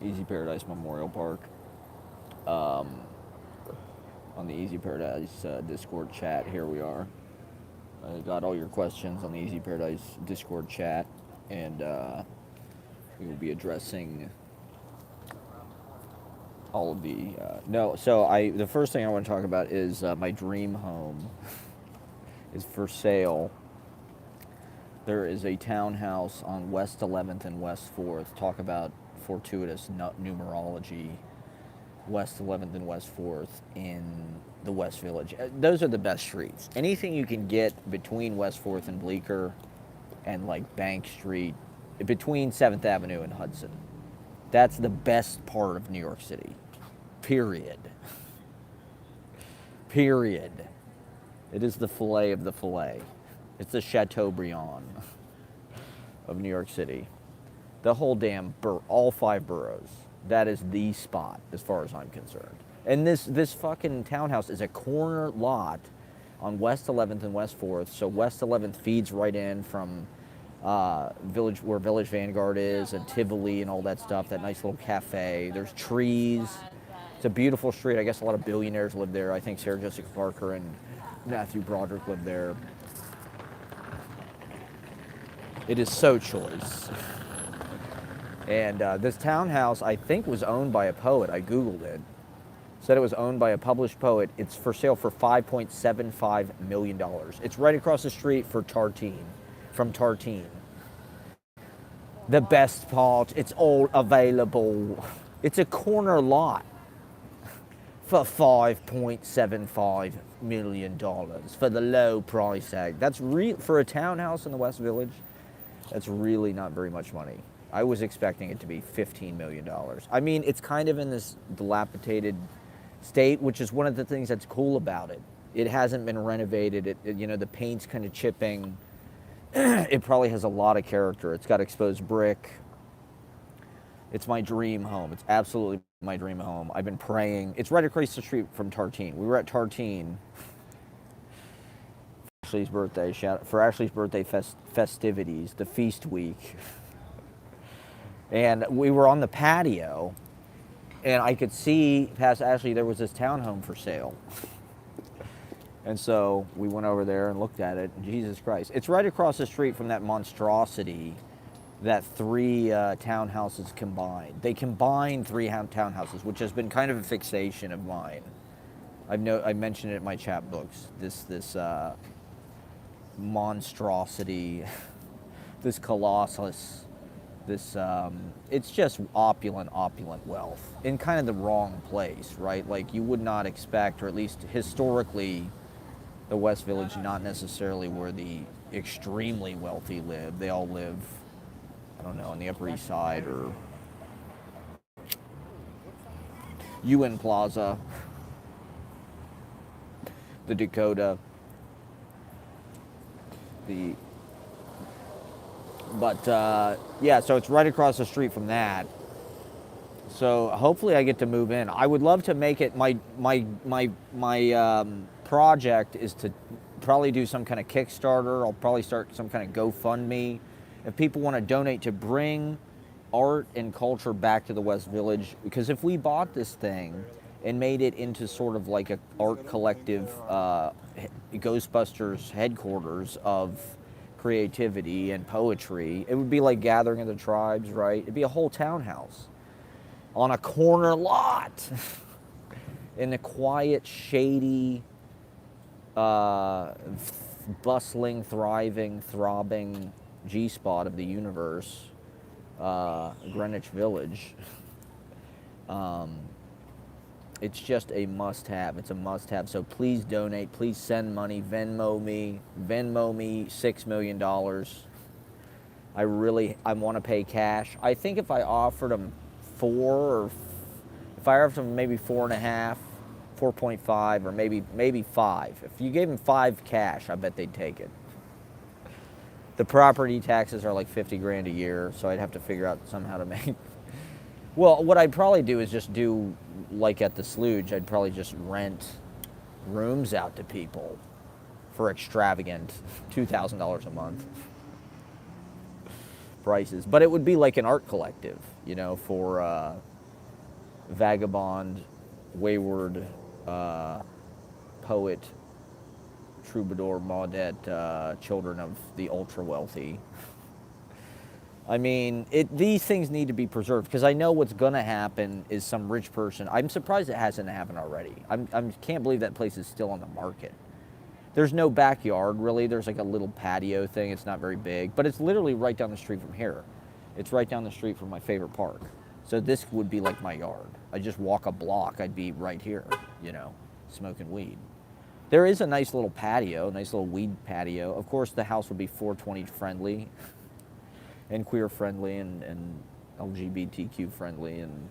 Easy Paradise Memorial Park. Um, on the Easy Paradise Discord chat, here we are. I got all your questions on the Easy Paradise Discord chat, and we will be addressing all of the. No, so the first thing I want to talk about is my dream home is for sale. There is a townhouse on West 11th and West 4th. Talk about fortuitous numerology. West 11th and West 4th in the West Village. Those are the best streets. Anything you can get between West 4th and Bleecker and like Bank Street, between 7th Avenue and Hudson. That's the best part of New York City. Period. Period. It is the fillet of the fillet. It's the Chateaubriand of New York City. The whole damn all 5 boroughs. That is the spot as far as I'm concerned. And this fucking townhouse is a corner lot on West 11th and West 4th. So West 11th feeds right in from Village, where Village Vanguard is, and Tivoli and all that stuff. That nice little cafe. There's trees. It's a beautiful street. I guess a lot of billionaires live there. I think Sarah Jessica Parker and Matthew Broderick live there. It is so choice. And this townhouse, I think, was owned by a poet. I Googled it. Said it was owned by a published poet. It's for sale for $5.75 million. It's right across the street from Tartine. The best part, it's all available. It's a corner lot for $5.75 million for the low price tag. That's for a townhouse in the West Village, that's really not very much money. I was expecting it to be $15 million. I mean, it's kind of in this dilapidated state, which is one of the things that's cool about it. It hasn't been renovated. The paint's kind of chipping. It probably has a lot of character. It's got exposed brick. It's my dream home. It's absolutely my dream home. I've been praying. It's right across the street from Tartine. We were at Tartine for Ashley's birthday festivities, the feast week. And we were on the patio, and I could see past Ashley there was this townhome for sale. And so we went over there and looked at it. Jesus Christ. It's right across the street from that monstrosity that 3 townhouses combined. They combined 3 townhouses, which has been kind of a fixation of mine. I mentioned it in my chapbooks. This monstrosity, this colossus, it's just opulent wealth in kind of the wrong place, right? Like you would not expect, or at least historically, the West Village, not necessarily where the extremely wealthy live. They all live, I don't know, on the Upper East Side or UN Plaza, the Dakota, yeah, so it's right across the street from that. So hopefully I get to move in. I would love to make it my project is to probably do some kind of Kickstarter. I'll probably start some kind of GoFundMe. If people want to donate to bring art and culture back to the West Village, because if we bought this thing and made it into sort of like a art collective, Ghostbusters headquarters of creativity and poetry, it would be like Gathering of the Tribes, right? It'd be a whole townhouse on a corner lot in the quiet, shady, bustling, thriving, throbbing G-spot of the universe, Greenwich Village. It's just a must-have. It's a must-have. So please donate. Please send money. Venmo me $6 million. I want to pay cash. I think if I offered them if I offered them maybe 4.5, 4.5, or maybe 5. If you gave them 5 cash, I bet they'd take it. The property taxes are like 50 grand a year, so I'd have to figure out somehow to make. Well, what I'd probably do is just do like at the Sludge. I'd probably just rent rooms out to people for extravagant $2,000 a month. prices. But it would be like an art collective, for vagabond, wayward poet, troubadour, maudette, children of the ultra wealthy. I mean, these things need to be preserved because I know what's going to happen is some rich person. I'm surprised it hasn't happened already. I can't believe that place is still on the market. There's no backyard, really. There's like a little patio thing. It's not very big, but it's literally right down the street from here. It's right down the street from my favorite park. So this would be like my yard. I just walk a block, I'd be right here, smoking weed. There is a nice little patio, nice little weed patio. Of course, the house would be 420 friendly and queer friendly and LGBTQ friendly. And,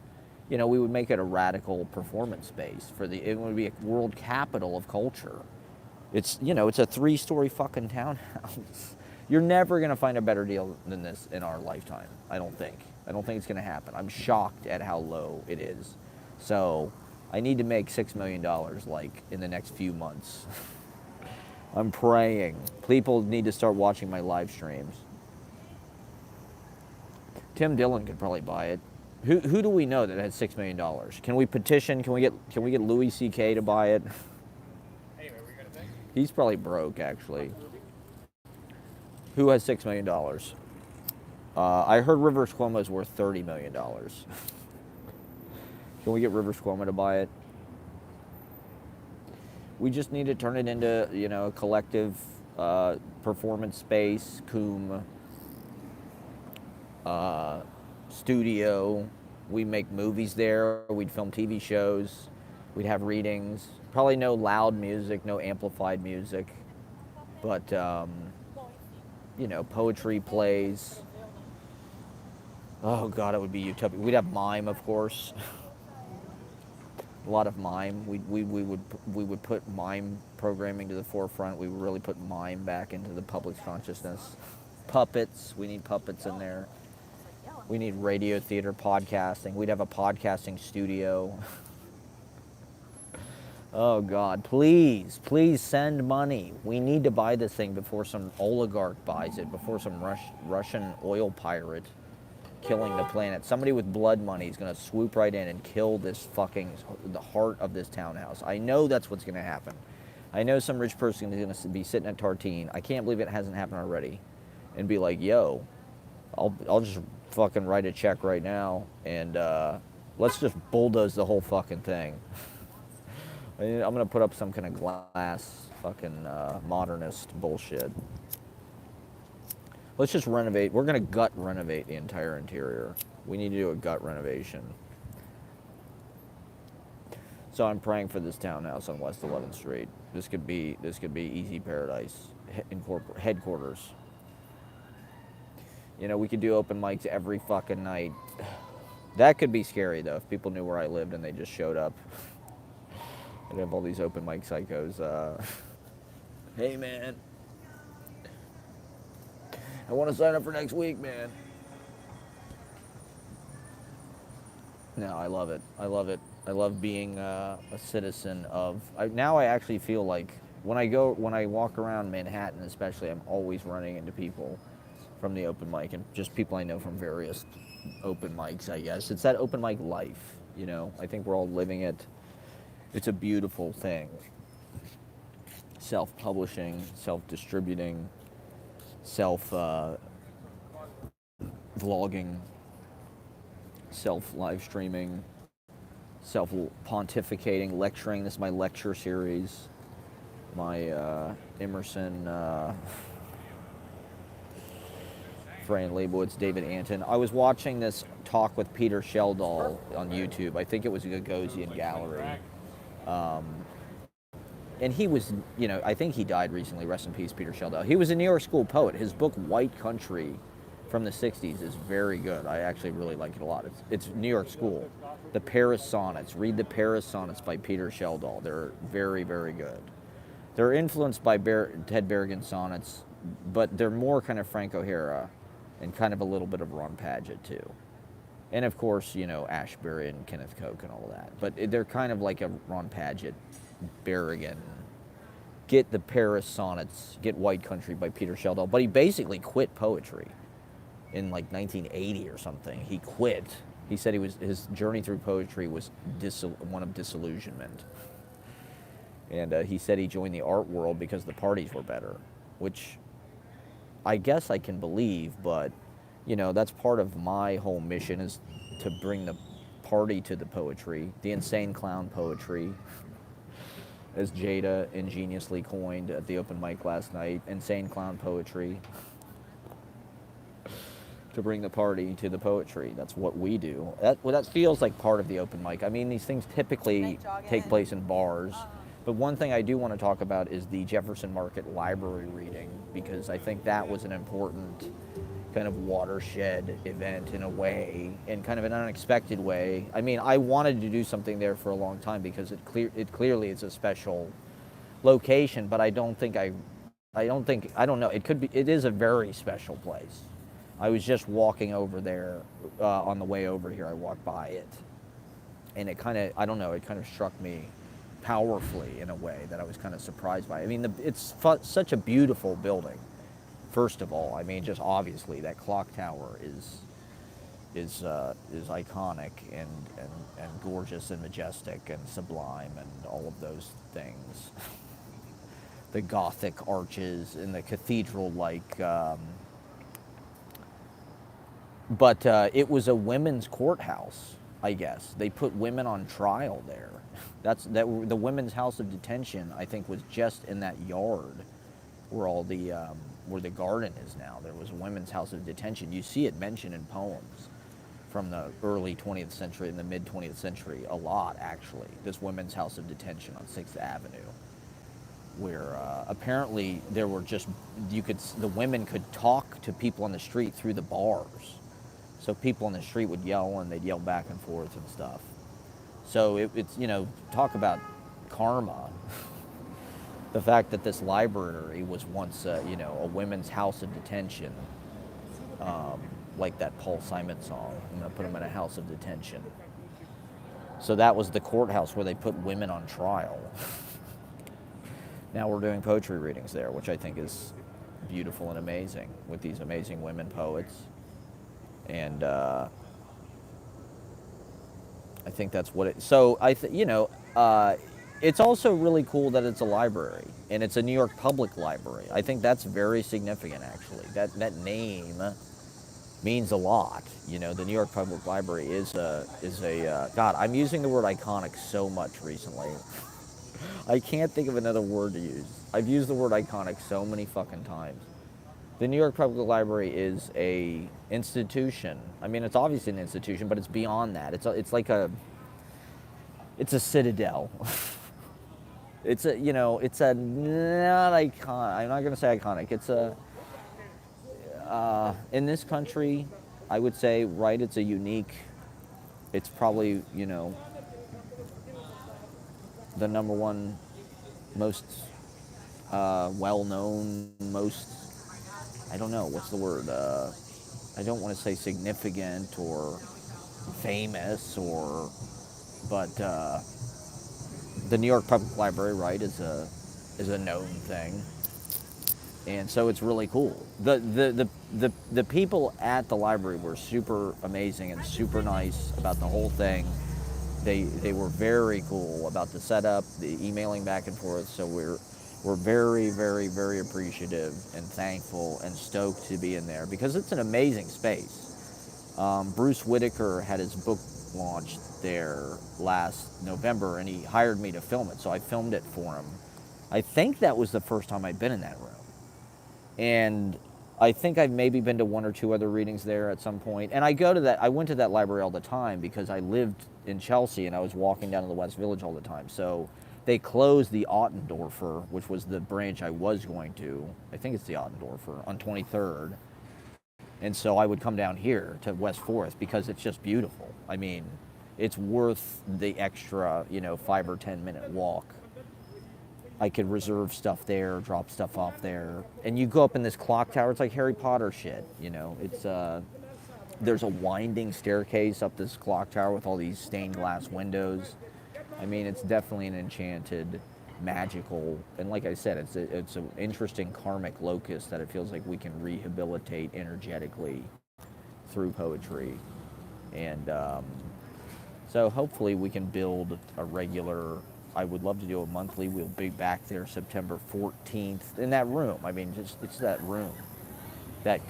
we would make it a radical performance space it would be a world capital of culture. It's, it's a 3-story fucking townhouse. You're never going to find a better deal than this in our lifetime, I don't think. I don't think it's going to happen. I'm shocked at how low it is. So I need to make $6 million, like, in the next few months. I'm praying. People need to start watching my live streams. Tim Dillon could probably buy it. Who do we know that has $6 million? Can we petition? Can we get Louis C.K. to buy it? He's probably broke, actually. Who has $6 million? I heard Rivers Cuomo's worth $30 million. Can we get Rivers Cuomo to buy it? We just need to turn it into, a collective performance space, studio. We make movies there. We'd film TV shows. We'd have readings. Probably no loud music, no amplified music. But, poetry plays. Oh, God, it would be utopia. We'd have mime, of course. A lot of mime. We would put mime programming to the forefront. We would really put mime back into the public's consciousness. Puppets. We need puppets in there. We need radio, theater, podcasting. We'd have a podcasting studio. Oh, God, please send money. We need to buy this thing before some oligarch buys it, before some Russian oil pirate killing the planet. Somebody with blood money is going to swoop right in and kill the heart of this townhouse. I know that's what's going to happen. I know some rich person is going to be sitting at Tartine. I can't believe it hasn't happened already. And be like, yo, I'll just fucking write a check right now and let's just bulldoze the whole fucking thing. I'm going to put up some kind of glass fucking modernist bullshit. Let's just renovate. We're going to gut renovate the entire interior. We need to do a gut renovation. So I'm praying for this townhouse on West 11th Street. This could be easy paradise headquarters. We could do open mics every fucking night. That could be scary though if people knew where I lived and they just showed up. I'd have all these open mic psychos. Hey man, I want to sign up for next week, man. No, I love it. I love being a citizen of. Now I actually feel like when I walk around Manhattan, especially, I'm always running into people from the open mic and just people I know from various open mics. I guess it's that open mic life. I think we're all living it. It's a beautiful thing. Self-publishing, self-distributing, self-vlogging, self-live streaming, self-pontificating, lecturing. This is my lecture series. My Emerson, Fran Leibowitz, David Anton. I was watching this talk with Peter Sheldall on YouTube. I think it was a Gagosian Gallery. And he was, I think he died recently. Rest in peace, Peter Sheldall. He was a New York School poet. His book, White Country, from the 60s is very good. I actually really like it a lot. It's New York School. The Paris Sonnets. Read the Paris Sonnets by Peter Sheldall. They're very, very good. They're influenced by Ted Berrigan's sonnets, but they're more kind of Frank O'Hara and kind of a little bit of Ron Padgett, too. And, of course, Ashbery and Kenneth Koch and all that. But they're kind of like a Ron Padgett, Berrigan. Get the Paris Sonnets, get White Country by Peter Sheldall. But he basically quit poetry. in like 1980 or something. He quit. He said his journey through poetry was one of disillusionment. And he said he joined the art world because the parties were better, which I guess I can believe, but that's part of my whole mission is to bring the party to the poetry, the insane clown poetry, as Jada ingeniously coined at the open mic last night, insane clown poetry, to bring the party to the poetry. That's what we do. That feels like part of the open mic. I mean, these things typically take place in bars. But one thing I do want to talk about is the Jefferson Market Library reading, because I think that was an important kind of watershed event in a way, in kind of an unexpected way. I mean, I wanted to do something there for a long time because it clearly is a special location, but I don't know. It is a very special place. I was just walking over there on the way over here. I walked by it, and it kind of struck me powerfully in a way that I was kind of surprised by. I mean, it's such a beautiful building. First of all, I mean, just obviously that clock tower is iconic and gorgeous and majestic and sublime and all of those things. The Gothic arches and the cathedral-like. But it was a women's courthouse, I guess. They put women on trial there. The women's house of detention, I think, was just in that yard where where the garden is now. There was a women's house of detention. You see it mentioned in poems from the early 20th century and the mid 20th century a lot, actually. This women's house of detention on 6th Avenue, where apparently there were the women could talk to people on the street through the bars. So people on the street would yell, and they'd yell back and forth and stuff. So it's talk about karma. The fact that this library was once a women's house of detention, like that Paul Simon song. I'm gonna put them in a house of detention. So that was the courthouse where they put women on trial. Now we're doing poetry readings there, which I think is beautiful and amazing, with these amazing women poets. And I think that's what it. So it's also really cool that it's a library, and it's a New York Public Library. I think that's very significant, actually. That name means a lot. The New York Public Library is a God. I'm using the word iconic so much recently. I can't think of another word to use. I've used the word iconic so many fucking times. The New York Public Library is a institution. I mean, it's obviously an institution, but it's beyond that. It's a citadel. It's a not icon. I'm not going to say iconic. It's in this country, I would say, right. It's a unique. It's probably the number one most well-known, most. I don't know, what's the word? I don't want to say significant or famous but the New York Public Library, right, is a known thing. And so it's really cool. The people at the library were super amazing and super nice about the whole thing. They were very cool about the setup, the emailing back and forth, so we're very, very, very appreciative and thankful and stoked to be in there because it's an amazing space. Bruce Whitaker had his book launched there last November, and he hired me to film it, so I filmed it for him. I think that was the first time I'd been in that room. And I think I've maybe been to one or two other readings there at some point. And I went to that library all the time because I lived in Chelsea and I was walking down to the West Village all the time. So they closed the Ottendorfer, which was the branch I was going to. I think it's the Ottendorfer on 23rd. And so I would come down here to West 4th because it's just beautiful. I mean, it's worth the extra, 5 or 10 minute walk. I could reserve stuff there, drop stuff off there. And you go up in this clock tower, it's like Harry Potter shit, It's there's a winding staircase up this clock tower with all these stained glass windows. I mean, it's definitely an enchanted, magical, and like I said, it's an interesting karmic locus that it feels like we can rehabilitate energetically through poetry. And so hopefully we can build a regular. I would love to do a monthly. We'll be back there September 14th in that room. I mean, just it's that room, that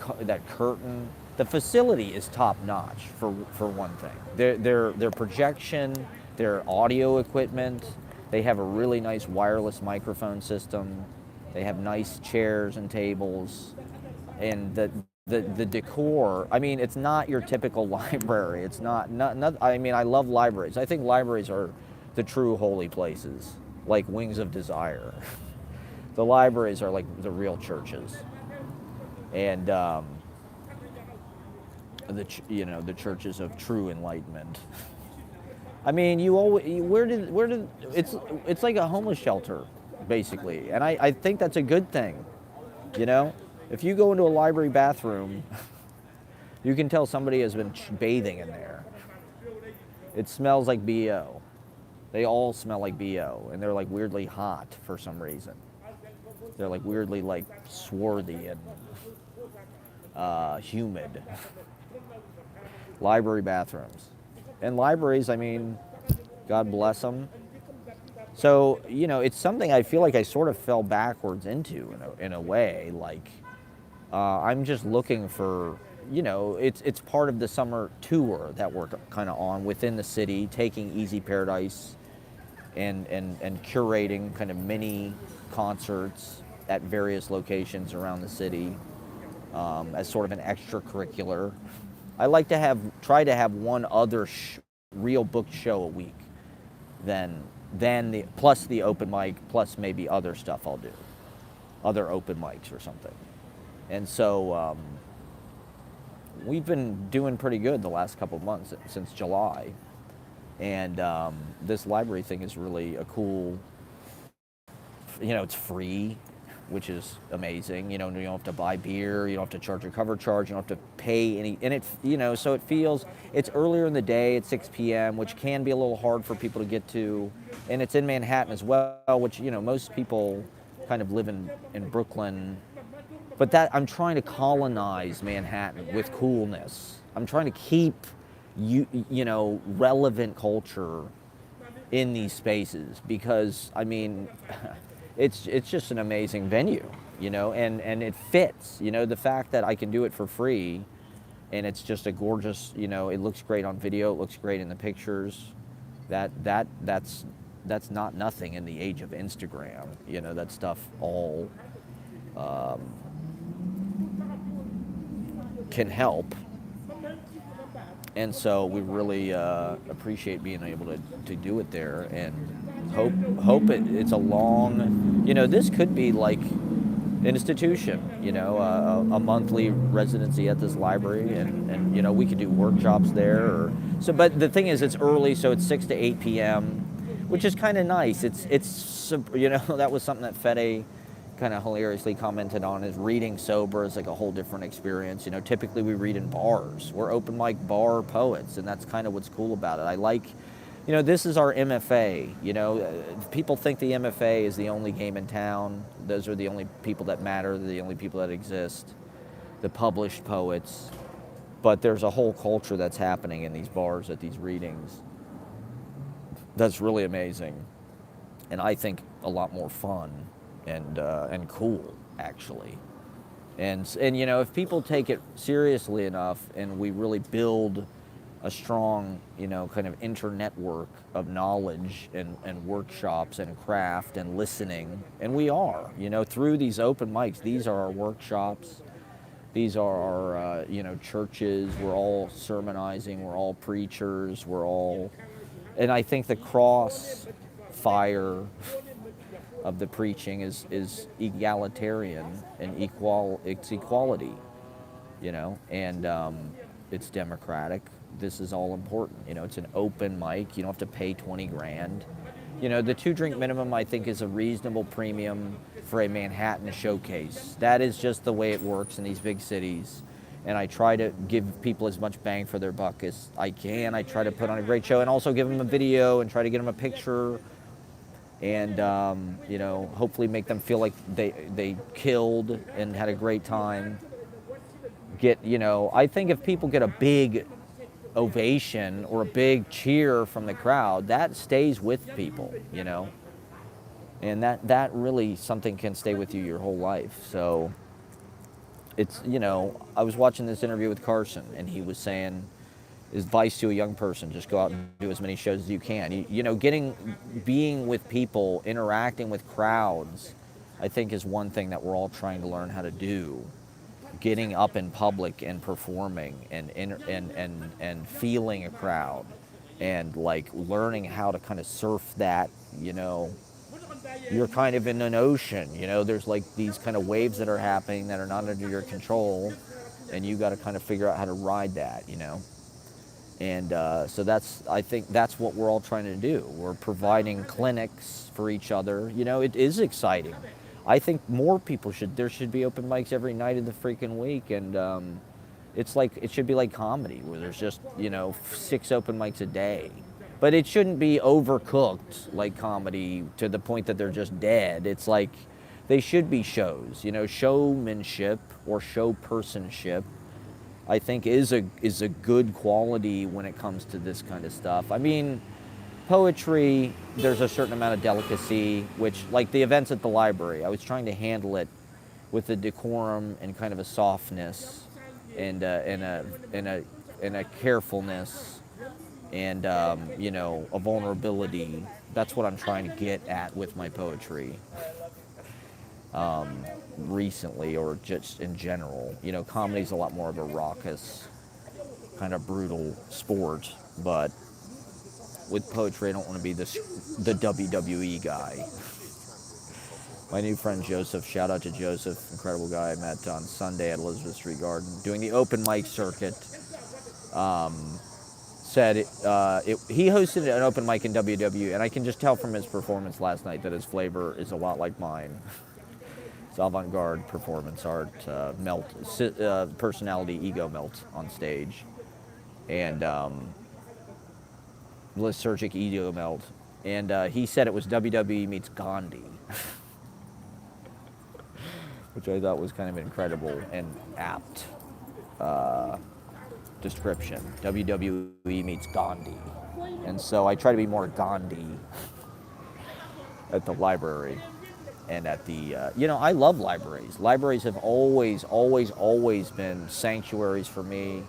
curtain. The facility is top notch for one thing. Their projection, their audio equipment. They have a really nice wireless microphone system. They have nice chairs and tables, and the decor. I mean, it's not your typical library. It's not. I mean, I love libraries. I think libraries are the true holy places, like Wings of Desire. The libraries are like the real churches, and the churches of true enlightenment. I mean, you always where did it's like a homeless shelter, basically, and I think that's a good thing. You know, if you go into a library bathroom, you can tell somebody has been bathing in there. It smells like BO. They all smell like BO, and they're like weirdly hot for some reason. They're like weirdly like swarthy and humid. Library bathrooms. And libraries, I mean, God bless them. So, it's something I feel like I sort of fell backwards into in a way. Like, I'm just looking for, it's part of the summer tour that we're kind of on within the city, taking Easy Paradise and curating kind of mini concerts at various locations around the city as sort of an extracurricular. I like to try to have one other real booked show a week than plus the open mic, plus maybe other stuff I'll do, other open mics or something. And so we've been doing pretty good the last couple of months since July. And this library thing is really a cool, it's free, which is amazing. You don't have to buy beer, you don't have to charge a cover charge, you don't have to pay any, and so it feels, it's earlier in the day at 6 p.m., which can be a little hard for people to get to, and it's in Manhattan as well, which, most people kind of live in Brooklyn, but I'm trying to colonize Manhattan with coolness. I'm trying to keep, relevant culture in these spaces because, I mean, it's just an amazing venue, and it fits, the fact that I can do it for free and it's just a gorgeous, it looks great on video, it looks great in the pictures, that's not nothing in the age of Instagram, that stuff all can help. And so we really appreciate being able to do it there, and hope it's a long, this could be like an institution, a monthly residency at this library, and we could do workshops there. But the thing is, it's early, so it's 6 to 8 p.m., which is kind of nice. It's that was something that Fede kind of hilariously commented on, is reading sober is like a whole different experience. Typically we read in bars. We're open mic bar poets, and that's kind of what's cool about it. I like, this is our MFA. People think the MFA is the only game in town. Those are the only people that matter. They're the only people that exist, the published poets. But there's a whole culture that's happening in these bars at these readings that's really amazing, and I think a lot more fun and cool, actually. And if people take it seriously enough, and we really build a strong, kind of inter-network of knowledge and workshops and craft and listening, and we are, through these open mics. These are our workshops. These are our, churches. We're all sermonizing. We're all preachers. And I think the cross fire of the preaching is egalitarian and it's equality, and it's democratic. This is all important. It's an open mic. You don't have to pay 20 grand. The 2-drink minimum, I think, is a reasonable premium for a Manhattan showcase. That is just the way it works in these big cities. And I try to give people as much bang for their buck as I can. I try to put on a great show and also give them a video and try to get them a picture, and hopefully make them feel like they killed and had a great time. get, I think if people get a big ovation or a big cheer from the crowd, that stays with people. And that really something can stay with you your whole life. So it's, I was watching this interview with Carson, and he was saying his advice to a young person: just go out and do as many shows as you can. Being with people, interacting with crowds, I think is one thing that we're all trying to learn how to do. Getting up in public and performing and feeling a crowd, and like learning how to kind of surf that. You're kind of in an ocean. There's like these kind of waves that are happening that are not under your control, and you got to kind of figure out how to ride that. And so I think that's what we're all trying to do. We're providing clinics for each other. It is exciting. I think more people there should be open mics every night of the freaking week. And it should be like comedy, where there's just, 6 open mics a day. But it shouldn't be overcooked like comedy to the point that they're just dead. It's like they should be shows, showmanship or showpersonship. I think is a good quality when it comes to this kind of stuff. I mean, poetry, there's a certain amount of delicacy, which, like the events at the library, I was trying to handle it with a decorum and kind of a softness, and a carefulness, and a vulnerability. That's what I'm trying to get at with my poetry. Recently, or just in general. Comedy's a lot more of a raucous, kind of brutal sport, but with poetry, I don't want to be the WWE guy. My new friend Joseph, shout out to Joseph, incredible guy I met on Sunday at Elizabeth Street Garden, doing the open mic circuit. Said he hosted an open mic in WWE, and I can just tell from his performance last night that his flavor is a lot like mine. Avant-garde performance art, personality ego melt on stage, and lysergic ego melt. And he said it was WWE meets Gandhi, which I thought was kind of incredible and apt description. WWE meets Gandhi. And so I try to be more Gandhi at the library. And at the, I love libraries. Libraries have always, always, always been sanctuaries for me.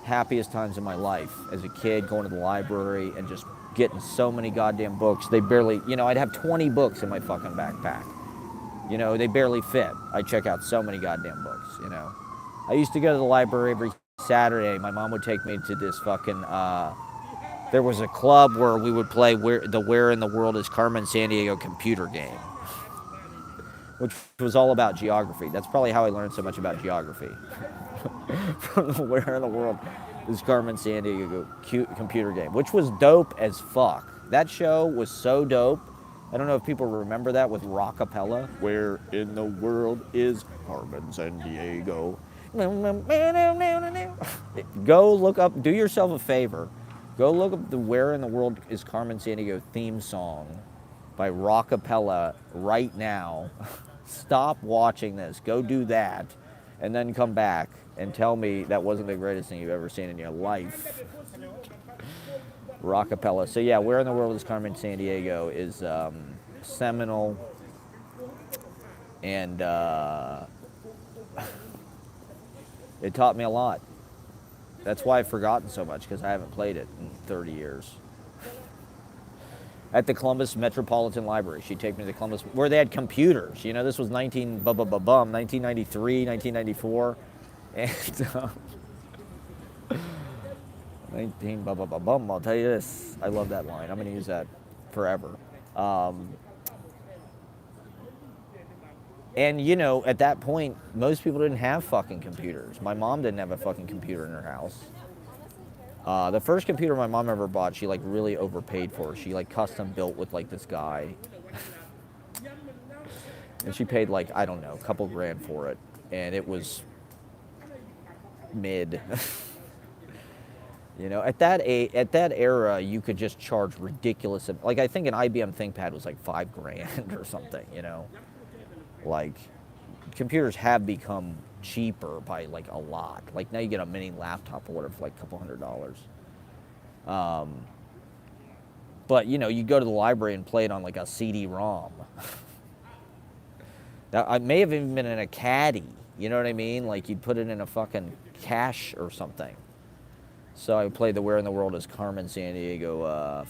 Happiest times of my life as a kid, going to the library and just getting so many goddamn books. They barely, I'd have 20 books in my fucking backpack. They barely fit. I check out so many goddamn books, I used to go to the library every Saturday. My mom would take me to this fucking, there was a club where we would play Where in the World is Carmen Sandiego computer game, which was all about geography. That's probably how I learned so much about geography. From the Where in the World is Carmen Sandiego computer game, which was dope as fuck. That show was so dope. I don't know if people remember that with rockapella. Where in the world is Carmen Sandiego? Go look up, do yourself a favor. Go look up the Where in the World is Carmen Sandiego theme song by rockapella right now. Stop watching this. Go do that, and then come back and tell me that wasn't the greatest thing you've ever seen in your life. Rockapella. So yeah, Where in the World is Carmen Sandiego is seminal, and it taught me a lot. That's why I've forgotten so much, because I haven't played it in 30 years. At the Columbus Metropolitan Library. She'd take me to the Columbus, where they had computers. This was 1993, 1994. And 19 I'll tell you this. I love that line. I'm going to use that forever. And, at that point, most people didn't have fucking computers. My mom didn't have a fucking computer in her house. The first computer my mom ever bought, she really overpaid for. She custom built with this guy. And she paid I don't know, a couple grand for it. And it was mid. At that era, you could just charge ridiculous. I think an IBM ThinkPad was $5 grand or something. Computers have become cheaper by like a lot. Like now you get a mini laptop or whatever for like a couple $100. But you know, you go to the library and play it on like a CD-ROM. That I may have even been in a caddy. You know what I mean? Like you'd put it in a fucking cache or something. So I played the Where in the World is Carmen Sandiego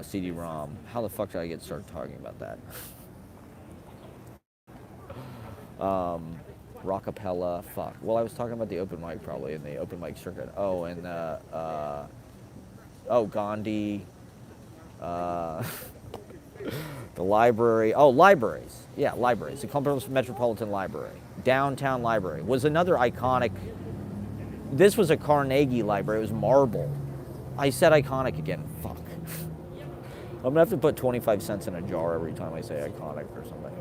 CD-ROM. How the fuck did I get started talking about that? Rockapella, fuck. Well, I was talking about the open mic probably in the open mic circuit. Oh, and Gandhi, the library. Oh, libraries. Yeah, libraries. The Columbus Metropolitan Library. Downtown Library was another iconic. This was a Carnegie library. It was marble. I said iconic again. Fuck. I'm gonna have to put 25 cents in a jar every time I say iconic or something.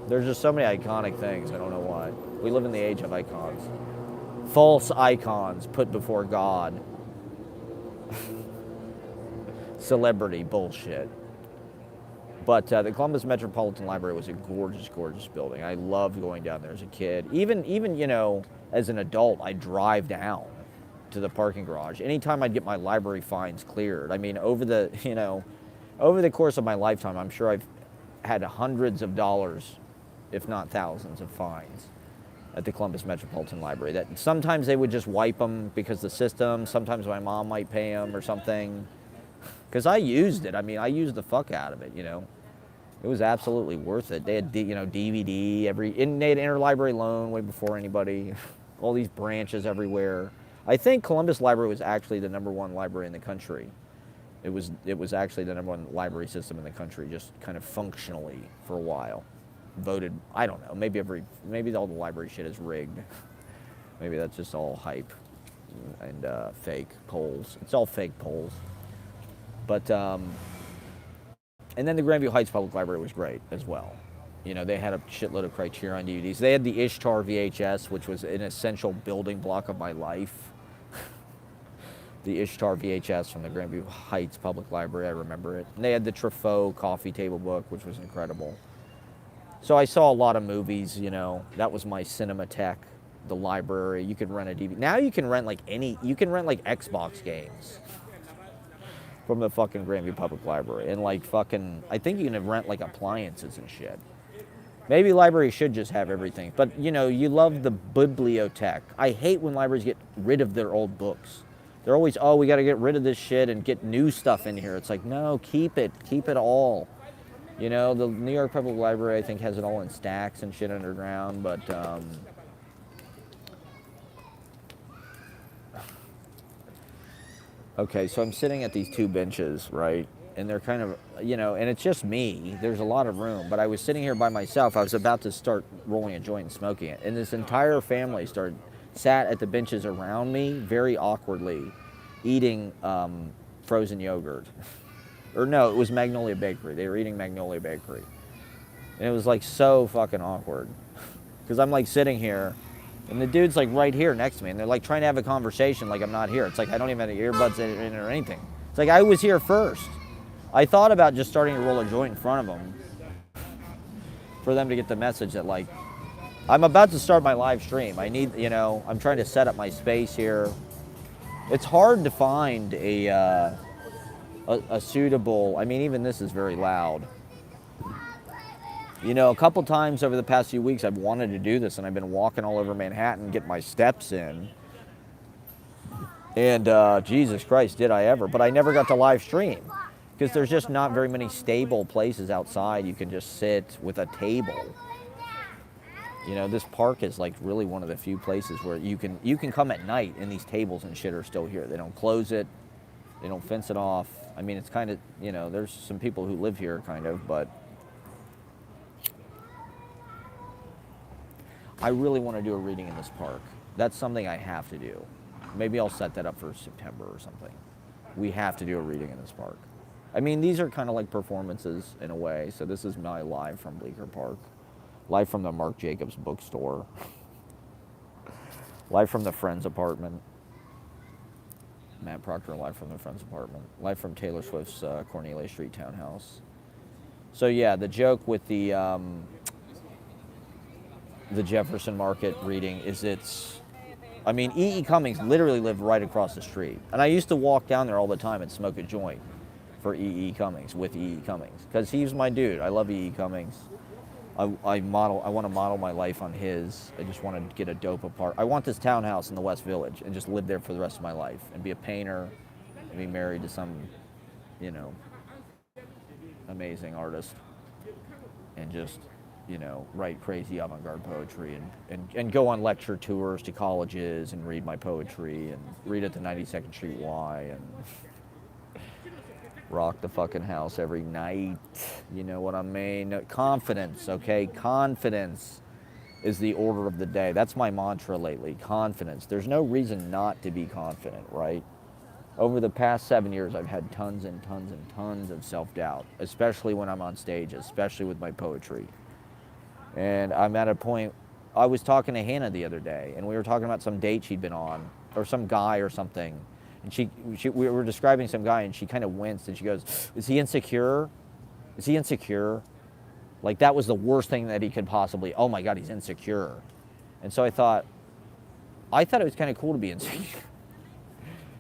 There's just so many iconic things. I don't know why. We live in the age of icons. False icons put before God. Celebrity bullshit. But the Columbus Metropolitan Library was a gorgeous, gorgeous building. I loved going down there as a kid. Even you know, as an adult, I'd drive down to the parking garage. Anytime I'd get my library fines cleared. I mean, over the course of my lifetime, I'm sure I've had hundreds of dollars, if not thousands, of fines at the Columbus Metropolitan Library. That sometimes they would just wipe them because the system. Sometimes my mom might pay them or something. Because I used it. I mean, I used the fuck out of it. You know, it was absolutely worth it. They had DVD and they had interlibrary loan way before anybody. All these branches everywhere. I think Columbus Library was actually the '1 library in the country. It was actually the #1 library system in the country, just kind of functionally for a while. Voted, I don't know, maybe all the library shit is rigged. Maybe that's just all hype and fake polls. It's all fake polls. But and then the Grandview Heights Public Library was great as well. You know, they had a shitload of Criterion DVDs. They had the Ishtar VHS, which was an essential building block of my life. The Ishtar VHS from the Grandview Heights Public Library, I remember it. And they had the Truffaut coffee table book, which was incredible. So I saw a lot of movies, you know. That was my Cinematheque, the library. You could rent a DVD. Now you can rent like Xbox games from the fucking Grandview Public Library. And like fucking, I think you can rent like appliances and shit. Maybe libraries should just have everything. But, you know, you love the bibliothèque. I hate when libraries get rid of their old books. They're always, oh, we got to get rid of this shit and get new stuff in here. It's like, no, keep it all. You know, the New York Public Library, I think, has it all in stacks and shit underground, but okay, so I'm sitting at these two benches, right? And they're kind of, you know, and it's just me. There's a lot of room, but I was sitting here by myself. I was about to start rolling a joint and smoking it, and this entire family sat at the benches around me very awkwardly eating frozen yogurt. Or no, it was Magnolia Bakery. They were eating Magnolia Bakery. And it was like so fucking awkward. Because I'm like sitting here, and the dude's like right here next to me, and they're like trying to have a conversation like I'm not here. It's like I don't even have the earbuds in or anything. It's like I was here first. I thought about just starting to roll a joint in front of them for them to get the message that like, I'm about to start my live stream. I need, you know, I'm trying to set up my space here. It's hard to find a suitable, I mean, even this is very loud. You know, a couple times over the past few weeks, I've wanted to do this, and I've been walking all over Manhattan, get my steps in. And Jesus Christ, did I ever. But I never got to live stream, because there's just not very many stable places outside you can just sit with a table. You know, this park is like really one of the few places where you can come at night and these tables and shit are still here. They don't close it. They don't fence it off. I mean, it's kind of, you know, there's some people who live here kind of, but I really want to do a reading in this park. That's something I have to do. Maybe I'll set that up for September or something. We have to do a reading in this park. I mean, these are kind of like performances in a way. So this is my live from Bleecker Park. Live from the Marc Jacobs bookstore. Live from the Friends apartment. Matt Proctor live from the Friends apartment. Live from Taylor Swift's Cornelia Street townhouse. So yeah, the joke with the the Jefferson Market reading is I mean, E.E. Cummings literally lived right across the street. And I used to walk down there all the time and smoke a joint for E.E. Cummings, with E.E. Cummings. Because he's my dude. I love E.E. Cummings. I want to model my life on his. I just want to get a dope apart. I want this townhouse in the West Village and just live there for the rest of my life and be a painter and be married to some, you know, amazing artist and just, you know, write crazy avant-garde poetry and go on lecture tours to colleges and read my poetry and read at the 92nd Street Y and rock the fucking house every night. You know what I mean? Confidence, okay? Confidence is the order of the day. That's my mantra lately, confidence. There's no reason not to be confident, right? Over the past 7 years, I've had tons and tons and tons of self-doubt, especially when I'm on stage, especially with my poetry. And I'm at a point, I was talking to Hannah the other day, and we were talking about some date she'd been on, or some guy or something. And we were describing some guy, and she kind of winced, and she goes, "Is he insecure? Is he insecure?" Like, that was the worst thing that he could possibly, oh my God, he's insecure. And so I thought it was kind of cool to be insecure.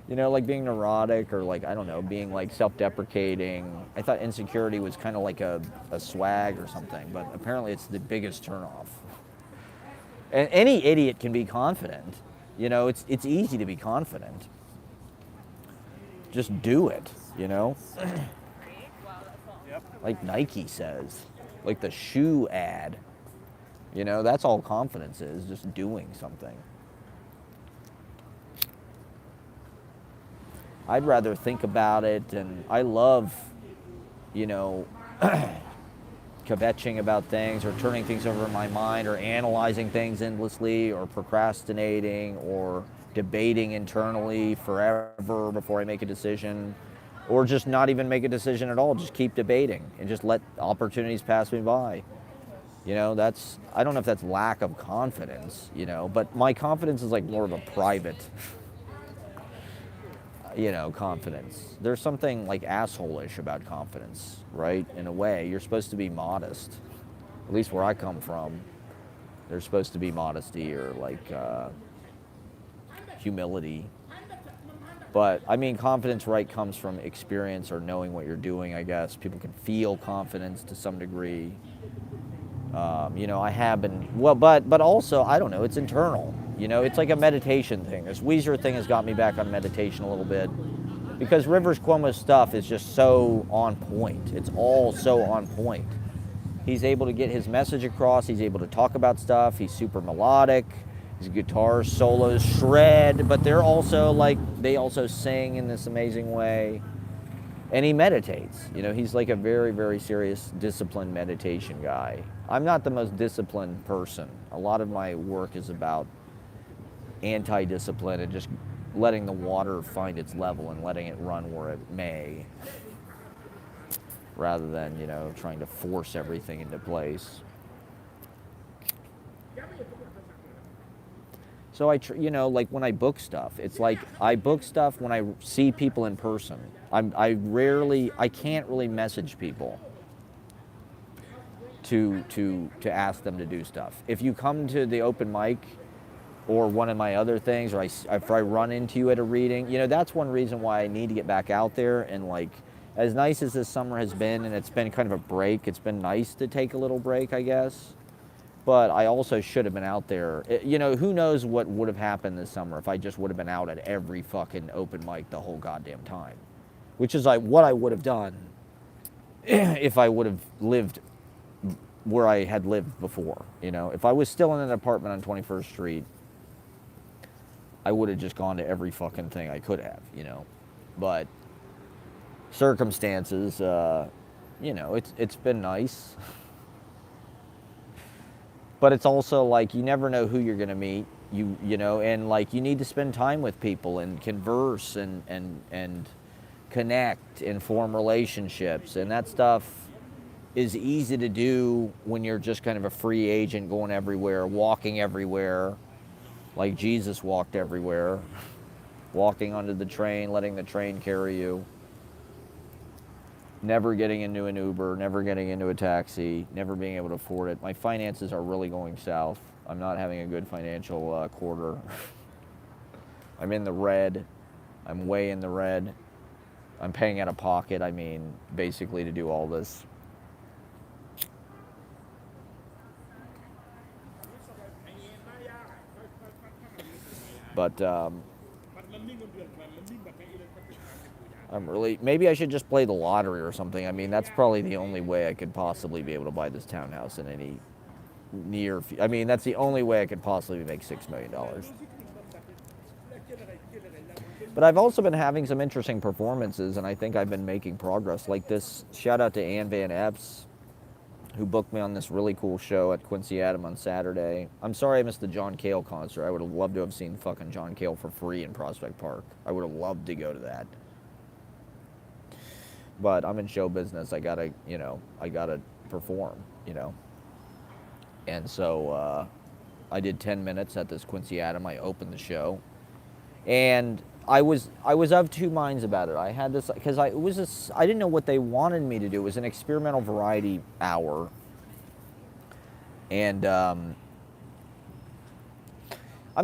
You know, like being neurotic or like, I don't know, being like self-deprecating. I thought insecurity was kind of like a swag or something, but apparently it's the biggest turnoff. And any idiot can be confident. You know, it's easy to be confident. Just do it, you know? Like Nike says, like the shoe ad. You know, that's all confidence is, just doing something. I'd rather think about it, and I love, you know, kvetching about things or turning things over in my mind or analyzing things endlessly or procrastinating or debating internally forever before I make a decision, or just not even make a decision at all, just keep debating and just let opportunities pass me by. You know, I don't know if that's lack of confidence, you know, but my confidence is like more of a private, you know, confidence. There's something like asshole-ish about confidence, right? In a way, you're supposed to be modest. At least where I come from, there's supposed to be modesty or like humility. But I mean, confidence, right, comes from experience or knowing what you're doing, I guess. People can feel confidence to some degree. You know, I have been, well, but also, I don't know, it's internal. You know, it's like a meditation thing. This Weezer thing has got me back on meditation a little bit because Rivers Cuomo's stuff is just so on point. It's all so on point. He's able to get his message across. He's able to talk about stuff. He's super melodic. His guitar solos shred, but they're also like, they also sing in this amazing way. And he meditates. You know, he's like a very, very serious, disciplined meditation guy. I'm not the most disciplined person. A lot of my work is about anti-discipline and just letting the water find its level and letting it run where it may, rather than, you know, trying to force everything into place. So you know, like when I book stuff, it's like I book stuff when I see people in person. I can't really message people to ask them to do stuff. If you come to the open mic or one of my other things, or if I run into you at a reading, you know, that's one reason why I need to get back out there. And like, as nice as this summer has been, and it's been kind of a break, it's been nice to take a little break, I guess. But I also should have been out there. You know, who knows what would have happened this summer if I just would have been out at every fucking open mic the whole goddamn time. Which is like what I would have done if I would have lived where I had lived before. You know, if I was still in an apartment on 21st Street, I would have just gone to every fucking thing I could have, you know. But circumstances, you know, it's been nice. But it's also like you never know who you're going to meet, you know, and like you need to spend time with people and converse and connect and form relationships. And that stuff is easy to do when you're just kind of a free agent going everywhere, walking everywhere, like Jesus walked everywhere, walking onto the train, letting the train carry you. Never getting into an Uber, never getting into a taxi, never being able to afford it. My finances are really going south. I'm not having a good financial quarter. I'm in the red. I'm way in the red. I'm paying out of pocket, I mean, basically to do all this. But I'm really, maybe I should just play the lottery or something. I mean, that's probably the only way I could possibly be able to buy this townhouse in any I mean, that's the only way I could possibly make $6 million. But I've also been having some interesting performances, and I think I've been making progress. Like this, shout out to Ann Van Epps, who booked me on this really cool show at Quincy Adam on Saturday. I'm sorry I missed the John Cale concert. I would have loved to have seen fucking John Cale for free in Prospect Park. I would have loved to go to that. But I'm in show business. I gotta perform, And so I did 10 minutes at this Quincy Adam. I opened the show, and I was of two minds about it. I had this because I didn't know what they wanted me to do. It was an experimental variety hour, and I'm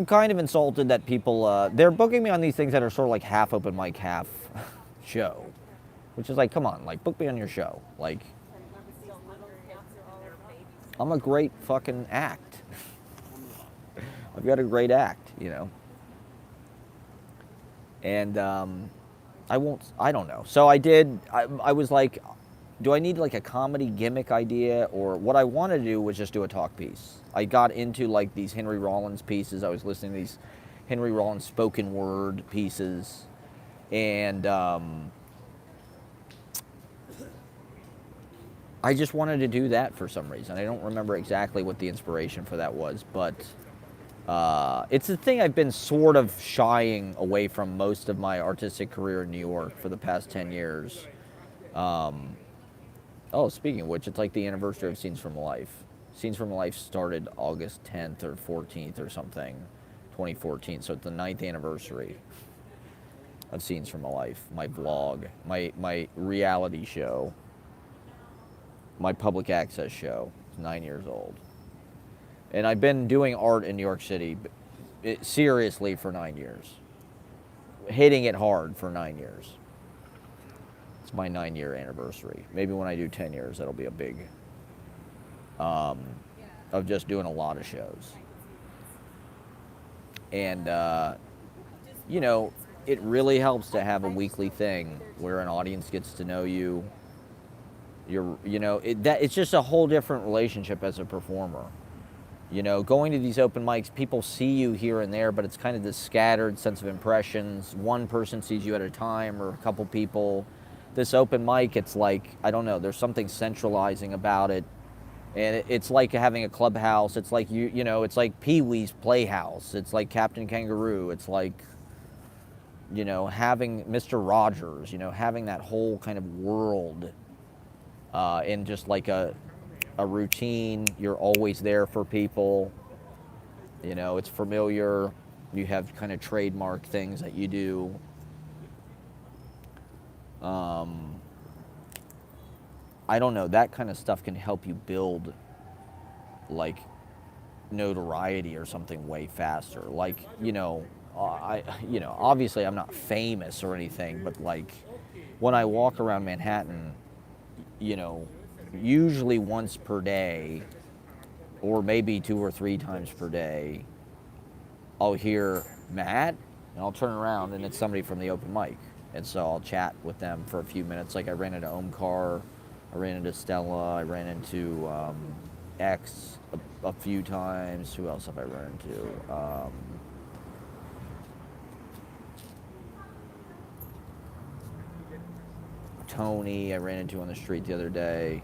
kind of insulted that people they're booking me on these things that are sort of like half open mic, half show, which is like, come on, like book me on your show. Like, I'm a great fucking act. I've got a great act, And I don't know. So I was like, do I need like a comedy gimmick idea? Or what I wanted to do was just do a talk piece. I got into like these Henry Rollins pieces. I was listening to these Henry Rollins spoken word pieces. And I just wanted to do that for some reason. I don't remember exactly what the inspiration for that was, but it's the thing I've been sort of shying away from most of my artistic career in New York for the past 10 years. Speaking of which, it's like the anniversary of Scenes from Life. Scenes from Life started August 10th or 14th or something, 2014. So it's the 9th anniversary of Scenes from Life, my vlog, my reality show, my public access show. It's 9 years old. And I've been doing art in New York City seriously for 9 years. Hitting it hard for 9 years. It's my 9-year anniversary. Maybe when I do 10 years, that'll be a big, of just doing a lot of shows. And, it really helps to have a weekly thing where an audience gets to know you. It's just a whole different relationship as a performer. Going to these open mics, people see you here and there, but it's kind of this scattered sense of impressions. One person sees you at a time, or a couple people. This open mic, it's like, I don't know, there's something centralizing about it. And it's like having a clubhouse. It's like, it's like Pee-wee's Playhouse. It's like Captain Kangaroo. It's like, having Mr. Rogers, having that whole kind of world in just like a routine. You're always there for people. It's familiar. You have kind of trademark things that you do. I don't know. That kind of stuff can help you build like notoriety or something way faster. Like, obviously I'm not famous or anything, but like when I walk around Manhattan, usually once per day, or maybe 2 or 3 times per day, I'll hear Matt, and I'll turn around and it's somebody from the open mic. And so I'll chat with them for a few minutes. Like I ran into Omkar, I ran into Stella, I ran into X a few times. Who else have I run into? Tony, I ran into on the street the other day.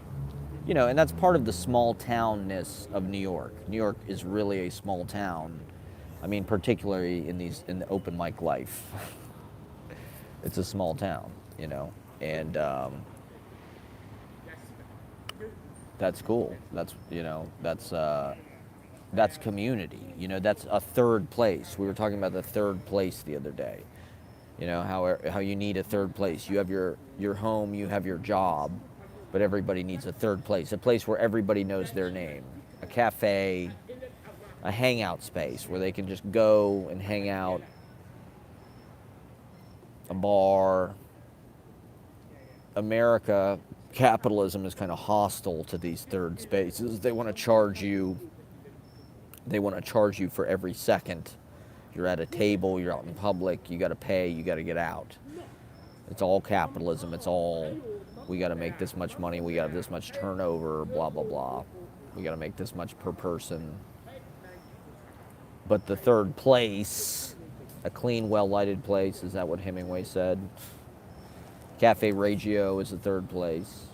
And that's part of the small townness of New York. New York is really a small town. I mean, particularly in the open mic life. It's a small town, and that's cool. That's that's community. That's a third place. We were talking about the third place the other day. How you need a third place. You have your home, you have your job, but everybody needs a third place, a place where everybody knows their name, a cafe, a hangout space where they can just go and hang out, a bar. America, capitalism is kind of hostile to these third spaces. They want to charge you. They want to charge you for every second. You're at a table, you're out in public, you got to pay, you got to get out. It's all capitalism. It's all, we got to make this much money, we got to have this much turnover, blah, blah, blah. We got to make this much per person. But the third place, a clean, well-lighted place, is that what Hemingway said? Cafe Reggio is the third place.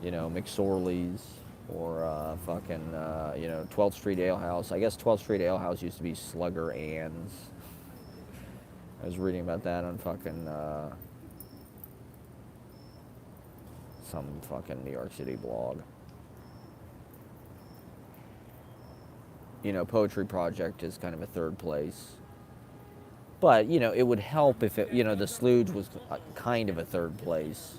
You know, McSorley's or 12th Street Ale House. I guess 12th Street Ale House used to be Slugger Ann's. I was reading about that on some fucking New York City blog. You know, Poetry Project is kind of a third place. But, you know, it would help if it, you know, the Sludge was kind of a third place.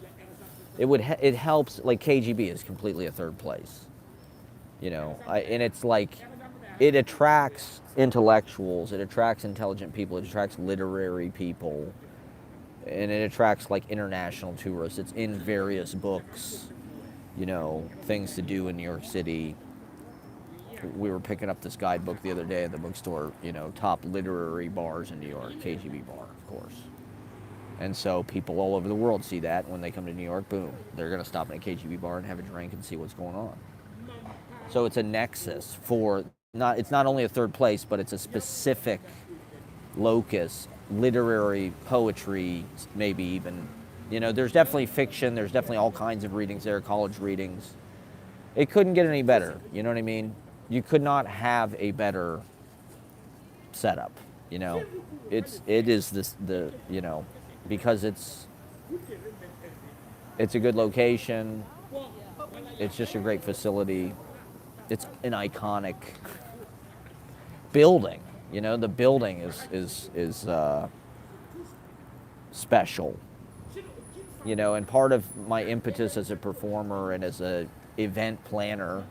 It helps, like KGB is completely a third place. You know, and it's like, it attracts intellectuals, it attracts intelligent people, it attracts literary people, and it attracts like international tourists. It's in various books, you know, things to do in New York City. We were picking up this guidebook the other day at the bookstore, you know, top literary bars in New York, KGB bar, of course. And so people all over the world see that. When they come to New York, boom, they're going to stop in a KGB bar and have a drink and see what's going on. So it's a nexus for, it's not only a third place, but it's a specific locus, literary, poetry, maybe even. You know, there's definitely fiction, there's definitely all kinds of readings there, college readings. It couldn't get any better, you know what I mean? You could not have a better setup, you know. It is this, you know, because it's a good location. It's just a great facility. It's an iconic building, you know. The building is special, you know. And part of my impetus as a performer and as a event planner.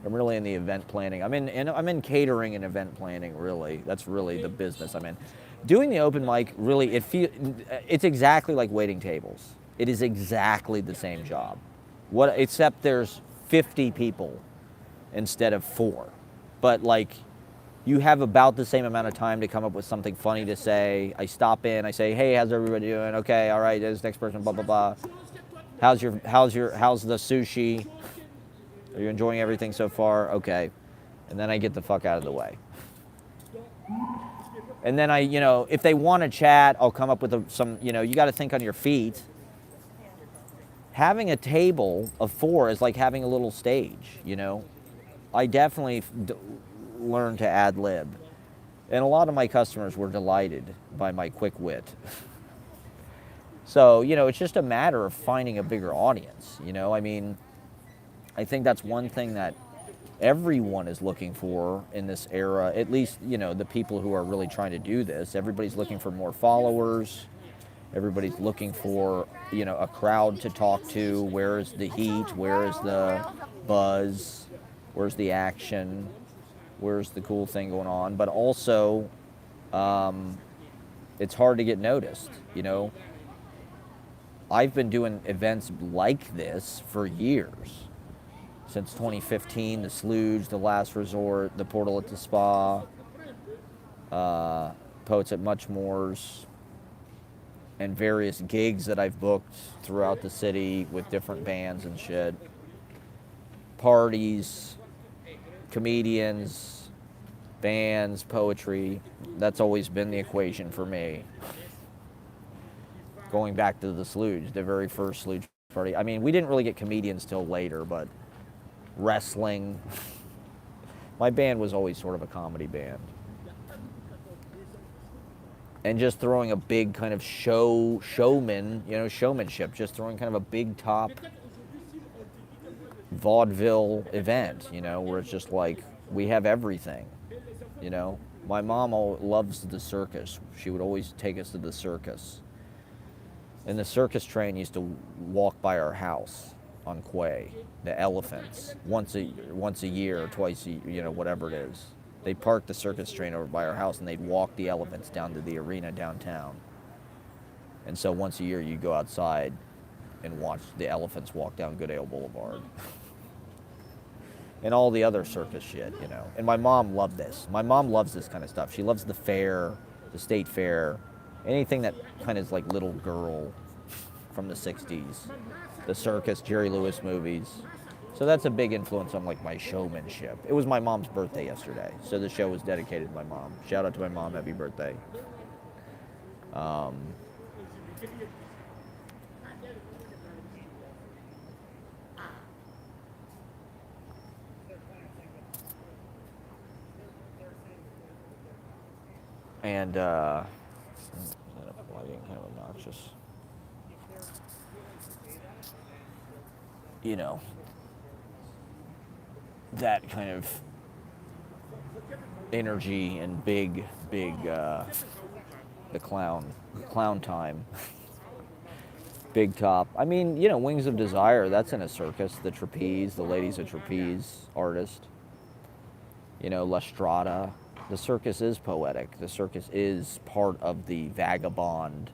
I'm really in the event planning. I'm in catering and event planning, really. That's really the business I'm in. Doing the open mic, really, it's exactly like waiting tables. It is exactly the same job. Except there's 50 people instead of 4. But like, you have about the same amount of time to come up with something funny to say. I stop in, I say, hey, how's everybody doing? Okay, all right, this next person, blah, blah, blah. How's the sushi? Are you enjoying everything so far? Okay. And then I get the fuck out of the way. And then you know, if they want to chat, I'll come up with some, you know, you got to think on your feet. Having a table of 4 is like having a little stage, you know. I definitely learned to ad lib. And a lot of my customers were delighted by my quick wit. So, you know, it's just a matter of finding a bigger audience, you know. I mean, I think that's one thing that everyone is looking for in this era, at least, you know, the people who are really trying to do this. Everybody's looking for more followers. Everybody's looking for, you know, a crowd to talk to. Where is the heat? Where is the buzz? Where's the action? Where's the cool thing going on? But also, it's hard to get noticed, you know. I've been doing events like this for years. Since 2015, the Sludge, the Last Resort, the Portal at the Spa, Poets at Muchmore's, and various gigs that I've booked throughout the city with different bands and shit. Parties, comedians, bands, poetry. That's always been the equation for me. Going back to the Sludge, the very first Sludge party. I mean, we didn't really get comedians till later, but wrestling. My band was always sort of a comedy band. And just throwing a big kind of showmanship, just throwing kind of a big top vaudeville event, you know, where it's just like, we have everything, you know. My mom loves the circus. She would always take us to the circus. And the circus train used to walk by our house. on Quay, the elephants, once a year or twice a, whatever it is. They parked the circus train over by our house, and they'd walk the elephants down to the arena downtown. And so once a year, you go outside and watch the elephants walk down Goodale Boulevard. And all the other circus shit. And my mom loved this. My mom loves this kind of stuff. She loves the fair, the state fair, anything that kind of is like Little Girl from the 60s, the circus, Jerry Lewis movies. So that's a big influence on like my showmanship. It was my mom's birthday yesterday, so the show was dedicated to my mom. Shout out to my mom, happy birthday. Um, and lighting kind of obnoxious. That kind of energy and big, the clown time. Big top. I mean, Wings of Desire, that's in a circus. The trapeze, the lady's a trapeze artist. La Strada. The circus is poetic. The circus is part of the vagabond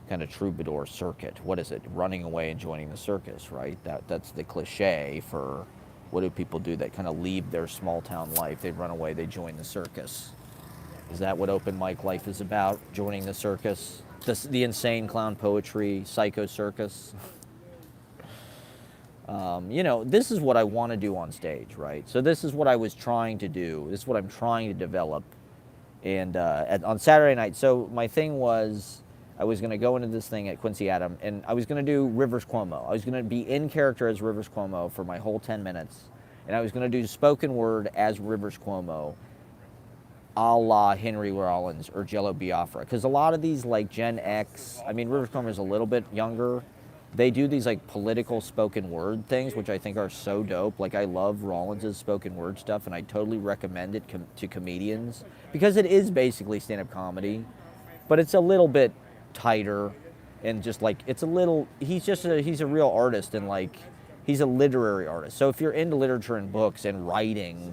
kind of troubadour circuit. What is it? Running away and joining the circus, right? That's the cliche for what do people do that kind of leave their small town life. They run away, they join the circus. Is that what open mic life is about? Joining the circus? The insane clown poetry, psycho circus? This is what I want to do on stage, right? So this is what I was trying to do. This is what I'm trying to develop. And on Saturday night, so my thing was, I was going to go into this thing at Quincy Adam, and I was going to do Rivers Cuomo. I was going to be in character as Rivers Cuomo for my whole 10 minutes, and I was going to do spoken word as Rivers Cuomo, a la Henry Rollins or Jello Biafra. Because a lot of these, like Gen X, I mean, Rivers Cuomo is a little bit younger. They do these like political spoken word things, which I think are so dope. Like I love Rollins's spoken word stuff, and I totally recommend it to comedians because it is basically stand-up comedy, but it's a little bit tighter and just like it's a little. He's a real artist, and like he's a literary artist. So if you're into literature and books and writing,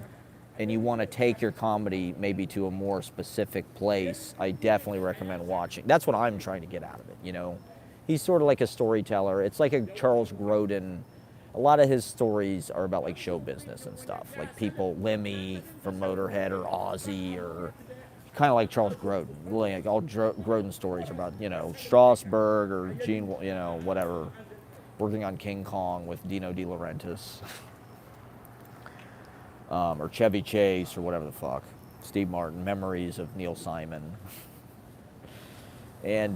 and you want to take your comedy maybe to a more specific place, I definitely recommend watching. That's what I'm trying to get out of it. He's sort of like a storyteller. It's like a Charles Grodin. A lot of his stories are about like show business and stuff. Like people, Lemmy from Motorhead or Ozzy, or kind of like Charles Grodin. Like all Grodin stories are about, Strasberg or Gene, whatever, working on King Kong with Dino De Laurentiis. Or Chevy Chase or whatever the fuck. Steve Martin, Memories of Neil Simon. And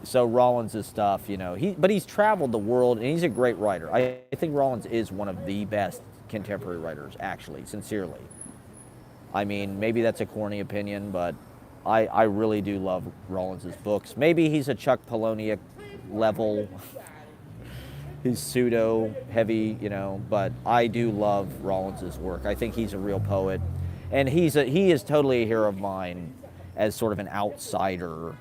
so Rollins' stuff, but he's traveled the world, and he's a great writer. I think Rollins is one of the best contemporary writers, actually, sincerely. I mean, maybe that's a corny opinion, but I really do love Rollins' books. Maybe he's a Chuck Palahniuk level. He's pseudo-heavy, but I do love Rollins' work. I think he's a real poet, and he is totally a hero of mine as sort of an outsider,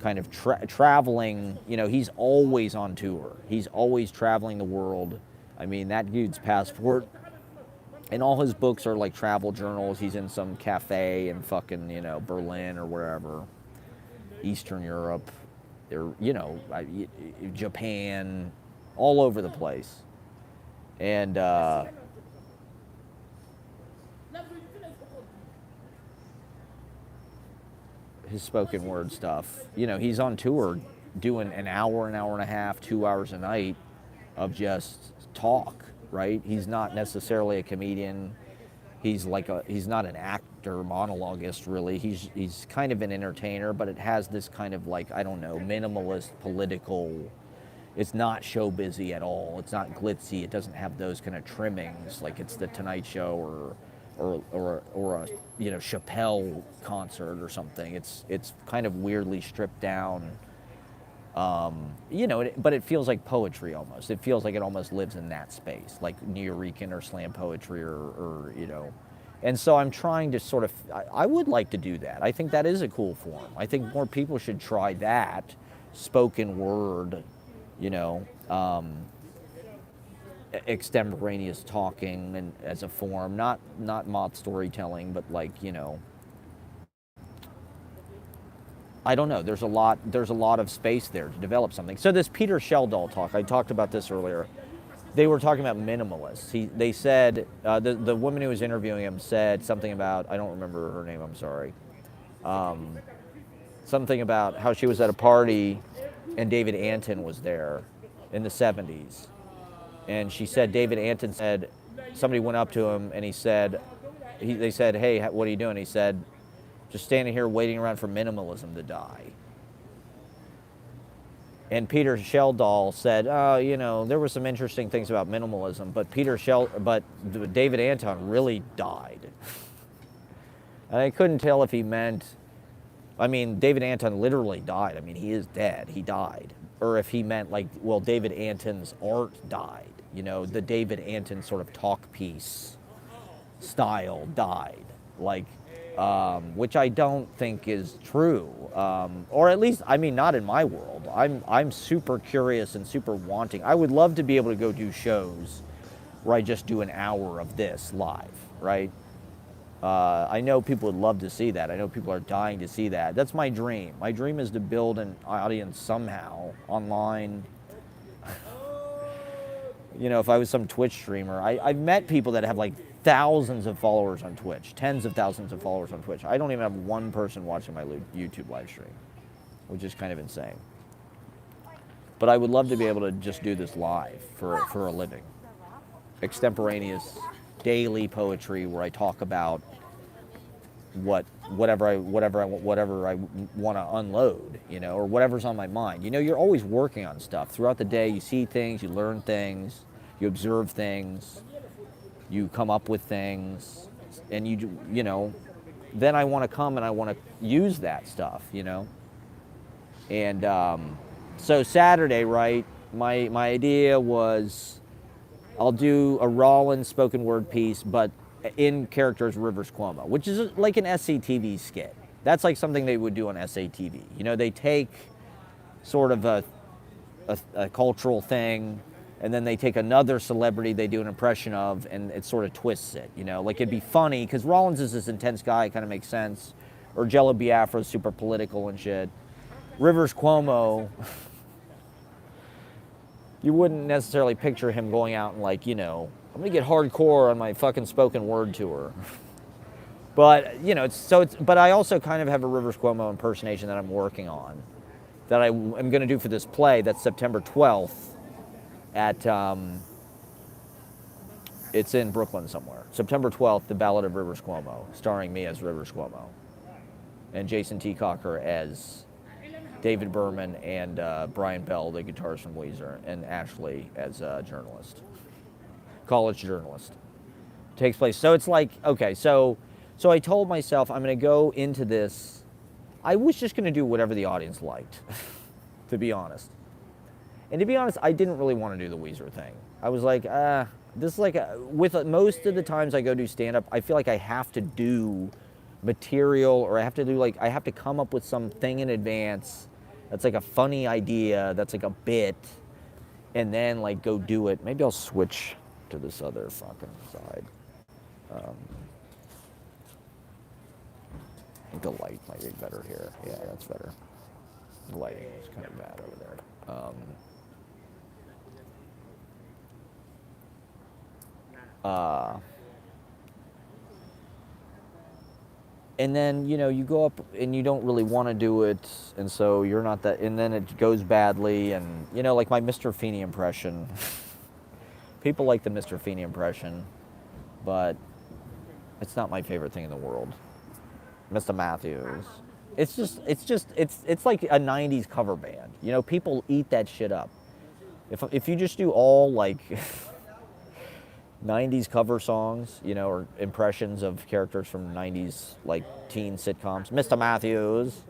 kind of traveling, he's always on tour. He's always traveling the world. I mean, that dude's passport, and all his books are like travel journals. He's in some cafe in fucking, Berlin or wherever, Eastern Europe, or, Japan, all over the place. And, his spoken word stuff. He's on tour doing an hour and a half, 2 hours a night of just talk, right? He's not necessarily a comedian. He's not an actor, monologuist, really. He's kind of an entertainer, but it has this kind of like, I don't know, minimalist political. It's not show busy at all. It's not glitzy. It doesn't have those kind of trimmings like it's the Tonight Show or a Chappelle concert or something. It's kind of weirdly stripped down, but it feels like poetry almost. It feels like it almost lives in that space, like Nuyorican or slam poetry or. And so I'm trying to sort of, I would like to do that. I think that is a cool form. I think more people should try that, spoken word, extemporaneous talking and as a form, not mock storytelling, but like, I don't know. There's a lot of space there to develop something. So this Peter Sheldall talk, I talked about this earlier. They were talking about minimalists. They said the woman who was interviewing him said something about, I don't remember her name. I'm sorry. Something about how she was at a party, and David Anton was there in the 70s, and she said David Anton said somebody went up to him and he said, they said, "Hey, what are you doing?" He said, "Just standing here waiting around for minimalism to die." And Peter Sheldall said, "Oh, there were some interesting things about minimalism, but David Anton really died." And I couldn't tell if he meant, David Anton literally died. He is dead. He died. Or if he meant like, well, David Anton's art died. The David Anton sort of talk piece style died. Like, which I don't think is true, or at least, not in my world. I'm super curious and super wanting. I would love to be able to go do shows where I just do an hour of this live, right? I know people would love to see that. I know people are dying to see that. That's my dream. My dream is to build an audience somehow online. If I was some Twitch streamer, I've met people that have like thousands of followers on Twitch, tens of thousands of followers on Twitch. I don't even have one person watching my YouTube live stream, which is kind of insane. But I would love to be able to just do this live for a living. Extemporaneous daily poetry where I talk about whatever I want to unload, or whatever's on my mind. You're always working on stuff throughout the day. You see things, you learn things, you observe things, you come up with things, and then I want to come and I want to use that stuff, And so Saturday, right? My idea was I'll do a Rollins spoken word piece, but in characters Rivers Cuomo, which is like an SCTV skit. That's like something they would do on SATV. They take sort of a cultural thing, and then they take another celebrity they do an impression of, and it sort of twists it. Like it'd be funny because Rollins is this intense guy, it kind of makes sense. Or Jello Biafra's super political and shit. Rivers Cuomo, you wouldn't necessarily picture him going out and like, I'm gonna get hardcore on my fucking spoken word tour. But, but I also kind of have a Rivers Cuomo impersonation that I'm working on that I am gonna do for this play that's September 12th at, it's in Brooklyn somewhere. September 12th, The Ballad of Rivers Cuomo, starring me as Rivers Cuomo. And Jason T. Cocker as David Berman, and Brian Bell, the guitarist from Weezer, and Ashley as a journalist. College journalist. Takes place. So it's like, okay, so I told myself I'm going to go into this. I was just going to do whatever the audience liked, to be honest. And to be honest, I didn't really want to do the Weezer thing. I was like, this is like, with most of the times I go do stand-up, I feel like I have to do material, or I have to come up with something in advance that's like a funny idea, that's like a bit, and then like go do it. Maybe I'll switch to this other fucking side. I think the light might be better here. Yeah, that's better. The lighting is kind of bad over there. And then, you go up and you don't really want to do it, and so you're not that, and then it goes badly, and, like my Mr. Feeney impression. People like the Mr. Feeney impression, but it's not my favorite thing in the world. Mr. Matthews. It's like a 90s cover band. People eat that shit up. If you just do all, like, 90s cover songs, or impressions of characters from 90s, like, teen sitcoms. Mr. Matthews.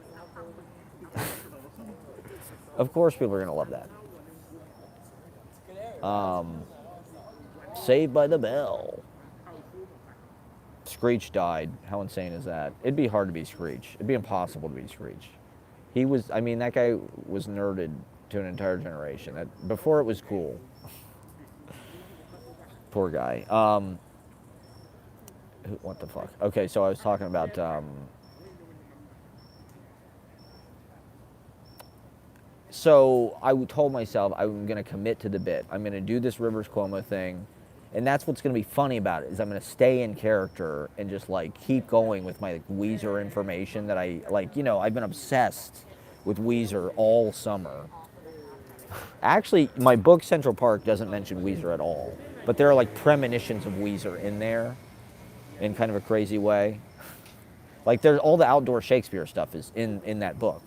Of course people are going to love that. Saved by the Bell. Screech died. How insane is that? It'd be hard to be Screech. It'd be impossible to be Screech. That guy was nerded to an entire generation. Before it was cool. Poor guy. What the fuck? Okay, so I was talking about. So I told myself I'm going to commit to the bit. I'm going to do this Rivers Cuomo thing, and that's what's going to be funny about it is I'm going to stay in character and just like keep going with my like, Weezer information that I like. You know, I've been obsessed with Weezer all summer. Actually, my book Central Park doesn't mention Weezer at all, but there are like premonitions of Weezer in there, in kind of a crazy way. Like there's all the outdoor Shakespeare stuff is in that book.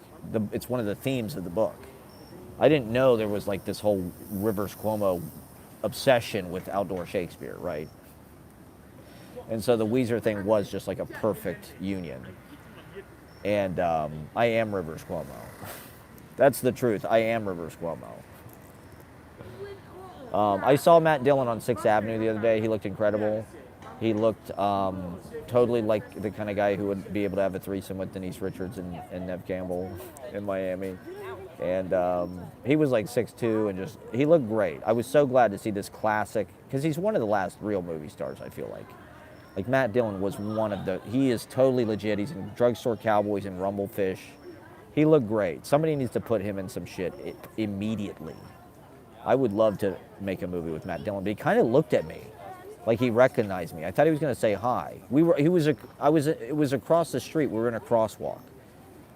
It's one of the themes of the book. I didn't know there was like this whole Rivers Cuomo obsession with outdoor Shakespeare, right? And so the Weezer thing was just like a perfect union. And I am Rivers Cuomo. That's the truth. I am Rivers Cuomo. I saw Matt Dillon on 6th Avenue the other day. He looked incredible. He looked totally like the kind of guy who would be able to have a threesome with Denise Richards and Nev Campbell in Miami. And he was like 6'2", and just, he looked great. I was so glad to see this classic, because he's one of the last real movie stars, I feel like. Like Matt Dillon was one of the, he is totally legit. He's in Drugstore Cowboys and Rumblefish. He looked great. Somebody needs to put him in some shit immediately. I would love to make a movie with Matt Dillon, but he kind of looked at me like he recognized me. I thought he was going to say hi. It was across the street. We were in a crosswalk,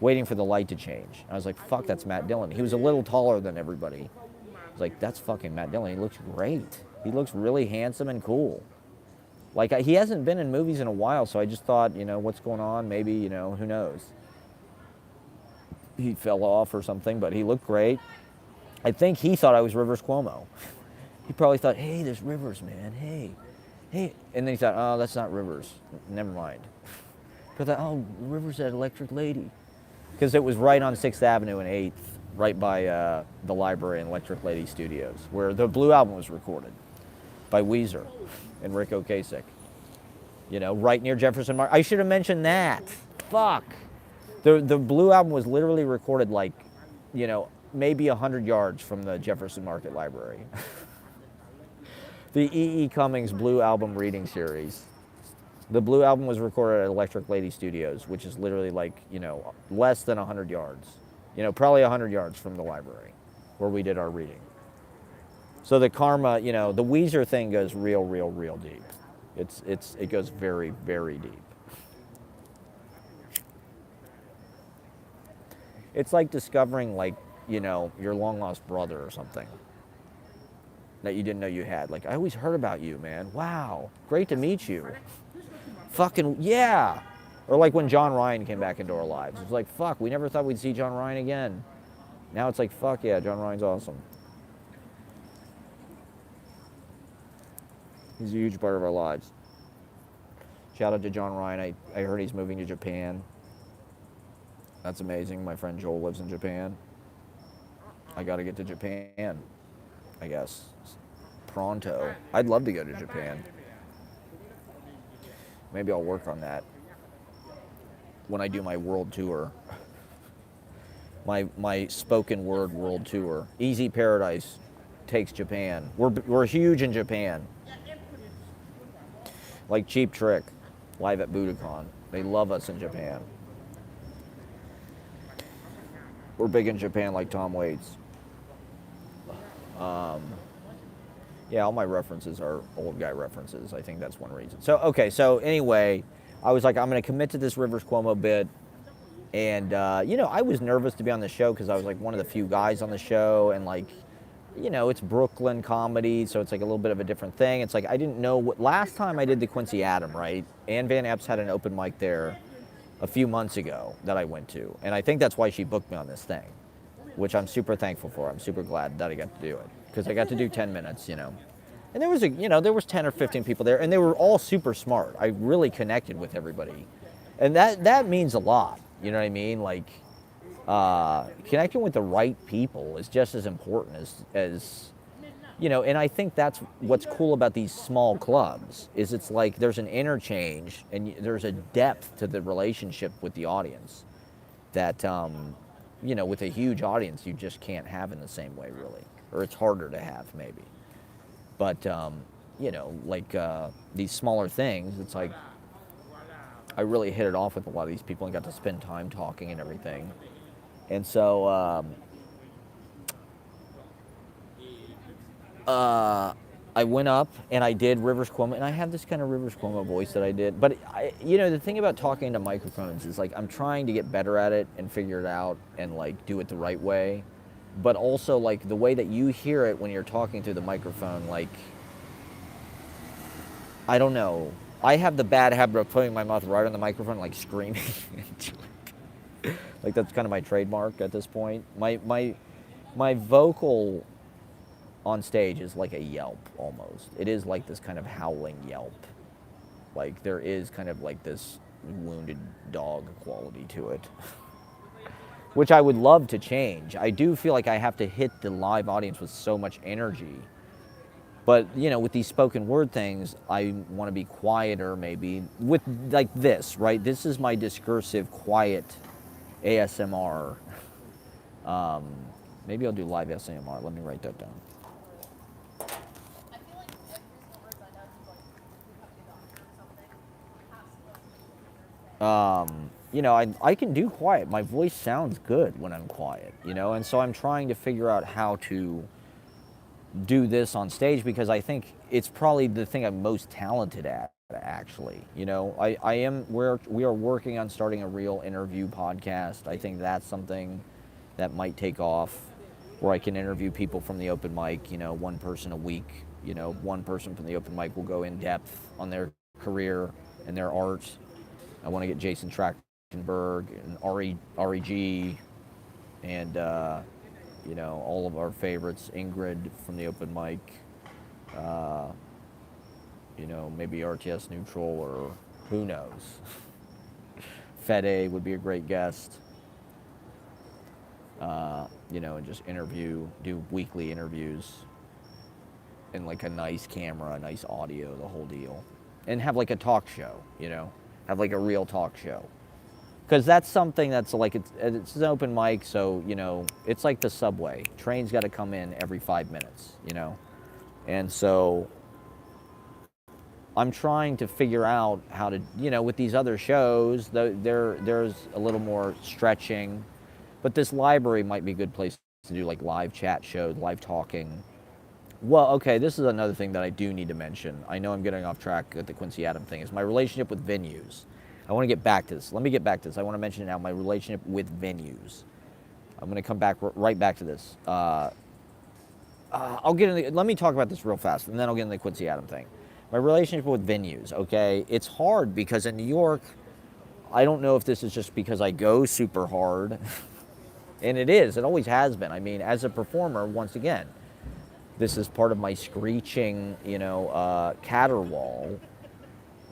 waiting for the light to change. I was like, fuck, that's Matt Dillon. He was a little taller than everybody. I was like, that's fucking Matt Dillon. He looks great. He looks really handsome and cool. Like, he hasn't been in movies in a while, so I just thought, you know, what's going on? Maybe, you know, who knows? He fell off or something, but he looked great. I think he thought I was Rivers Cuomo. He probably thought, hey, there's Rivers, man. Hey. And then he thought, oh, that's not Rivers. Never mind. But I thought, oh, Rivers, that Electric Lady. Because it was right on 6th Avenue and 8th, right by the library and Electric Lady Studios, where the Blue Album was recorded by Weezer and Rick Ocasek. You know, right near Jefferson Market. I should have mentioned that. Fuck. The Blue Album was literally recorded like, you know, maybe 100 yards from the Jefferson Market Library. The E.E. Cummings Blue Album reading series. The Blue Album was recorded at Electric Lady Studios, which is literally like, you know, less than 100 yards. You know, probably 100 yards from the library where we did our reading. So the karma, you know, the Weezer thing goes real deep. It goes very, very deep. It's like discovering, like, you know, your long-lost brother or something that you didn't know you had. Like, I always heard about you, man. Wow, great to meet you. Fucking, yeah. Or like when John Ryan came back into our lives. It was like, fuck, we never thought we'd see John Ryan again. Now it's like, fuck yeah, John Ryan's awesome. He's a huge part of our lives. Shout out to John Ryan. I heard he's moving to Japan. That's amazing. My friend Joel lives in Japan. I got to get to Japan, I guess. Pronto. I'd love to go to Japan. Maybe I'll work on that when I do my world tour. My spoken word world tour. Easy Paradise takes Japan. We're huge in Japan. Like Cheap Trick, live at Budokan. They love us in Japan. We're big in Japan like Tom Waits. Yeah, all my references are old guy references. I think that's one reason. So anyway, I was like, I'm going to commit to this Rivers Cuomo bit. And, you know, I was nervous to be on the show because I was like one of the few guys on the show. And like, you know, it's Brooklyn comedy, so it's like a little bit of a different thing. It's like I didn't know what, last time I did the Quincy Adam, right? Ann Van Epps had an open mic there a few months ago that I went to. And I think that's why she booked me on this thing, which I'm super thankful for. I'm super glad that I got to do it because I got to do 10 minutes, you know. And there was there was 10 or 15 people there, and they were all super smart. I really connected with everybody. And that means a lot, you know what I mean? Like, connecting with the right people is just as important as you know, and I think that's what's cool about these small clubs is it's like there's an interchange and there's a depth to the relationship with the audience that, you know, with a huge audience you just can't have in the same way really, or it's harder to have maybe. But, like these smaller things, it's like I really hit it off with a lot of these people and got to spend time talking and everything. And so I went up and I did Rivers Cuomo, and I have this kind of Rivers Cuomo voice that I did. But the thing about talking into microphones is like I'm trying to get better at it and figure it out and like do it the right way. But also like the way that you hear it when you're talking through the microphone, like I don't know. I have the bad habit of putting my mouth right on the microphone, like screaming. Like that's kind of my trademark at this point. My vocal on stage is like a yelp almost. It is like this kind of howling yelp. Like there is kind of like this wounded dog quality to it, which I would love to change. I do feel like I have to hit the live audience with so much energy. But, with these spoken word things, I want to be quieter maybe with like this, right? This is my discursive, quiet ASMR. Maybe I'll do live ASMR. Let me write that down. I can do quiet. My voice sounds good when I'm quiet, and so I'm trying to figure out how to do this on stage because I think it's probably the thing I'm most talented at, actually. We are working on starting a real interview podcast. I think that's something that might take off, where I can interview people from the open mic, one person a week. One person from the open mic will go in depth on their career and their art. I want to get Jason Trachtenberg and REG and all of our favorites, Ingrid from the open mic, maybe RTS Neutral, or who knows. Fede would be a great guest, and just do weekly interviews in like a nice camera, a nice audio, the whole deal. And have like a talk show, have like a real talk show. Because that's something that's like, it's an open mic, so, it's like the subway. Trains got to come in every 5 minutes, And so I'm trying to figure out how to, with these other shows, there's a little more stretching. But this library might be a good place to do like live chat shows, live talking. Well, okay, this is another thing that I do need to mention. I know I'm getting off track at the Quincy Adams thing, is my relationship with venues. I want to get back to this. Let me get back to this. I want to mention it now, my relationship with venues. I'm going to come back right back to this. Let me talk about this real fast, and then I'll get into the Quincy Adams thing. My relationship with venues, okay? It's hard because in New York, I don't know if this is just because I go super hard, and it is. It always has been. I mean, as a performer, once again, this is part of my screeching, caterwaul.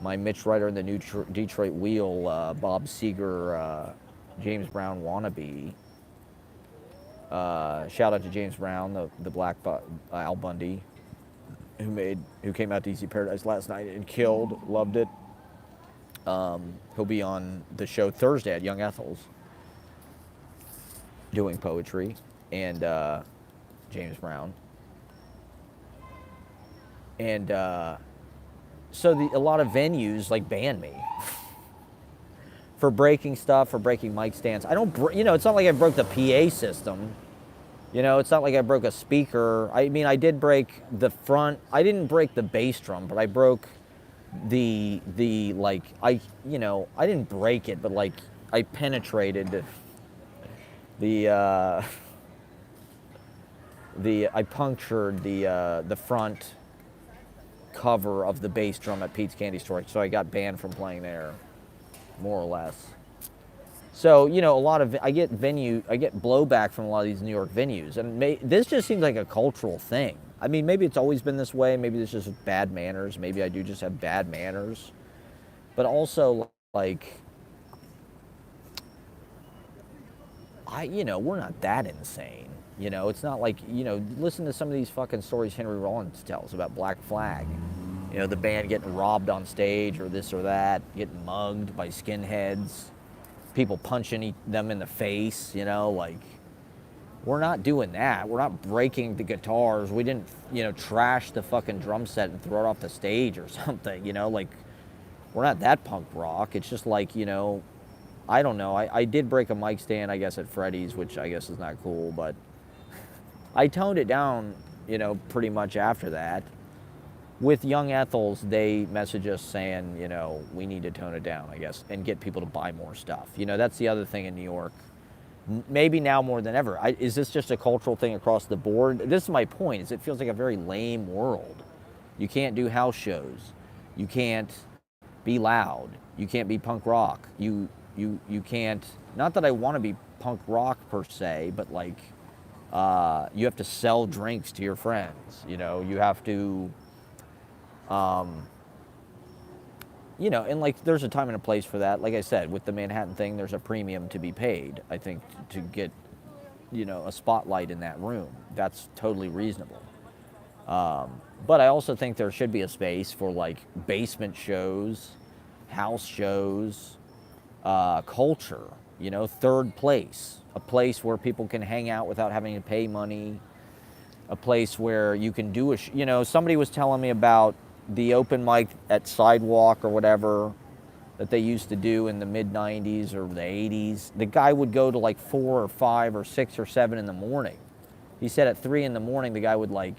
My Mitch Ryder and the New Detroit Wheel, Bob Seger, James Brown wannabe. Shout out to James Brown, the Black Al Bundy, who came out to Easy Paradise last night and killed, loved it. He'll be on the show Thursday at Young Ethel's doing poetry, and James Brown. And so a lot of venues like ban me for breaking stuff, for breaking mic stands. I don't, it's not like I broke the PA system. It's not like I broke a speaker. I mean, I did break the front. I didn't break the bass drum, but I broke I didn't break it, but like I penetrated I punctured the front cover of the bass drum at Pete's Candy Store, so I got banned from playing there, more or less. So, I get blowback from a lot of these New York venues, and this just seems like a cultural thing. I mean, maybe it's always been this way, maybe it's just bad manners, maybe I do just have bad manners, but also, like, we're not that insane. It's not like, listen to some of these fucking stories Henry Rollins tells about Black Flag. The band getting robbed on stage or this or that, getting mugged by skinheads, people punching them in the face, like, We're not doing that. We're not breaking the guitars. We didn't, trash the fucking drum set and throw it off the stage or something, like, we're not that punk rock. It's just like, I don't know. I did break a mic stand, I guess, at Freddy's, which I guess is not cool, but I toned it down, pretty much after that. With Young Ethels, they message us saying, we need to tone it down, I guess, and get people to buy more stuff. That's the other thing in New York. Maybe now more than ever. Is this just a cultural thing across the board? This is my point, is it feels like a very lame world. You can't do house shows. You can't be loud. You can't be punk rock. You can't, not that I want to be punk rock per se, but like, you have to sell drinks to your friends. You have to, and like there's a time and a place for that. Like I said, with the Manhattan thing, there's a premium to be paid, I think, to get, a spotlight in that room. That's totally reasonable. But I also think there should be a space for like basement shows, house shows, culture, third place, a place where people can hang out without having to pay money, a place where you can do somebody was telling me about the open mic at Sidewalk or whatever that they used to do in the mid 90s or the 80s. The guy would go to like 4 or 5 or 6 or 7 in the morning. He said at 3 in the morning the guy would, like,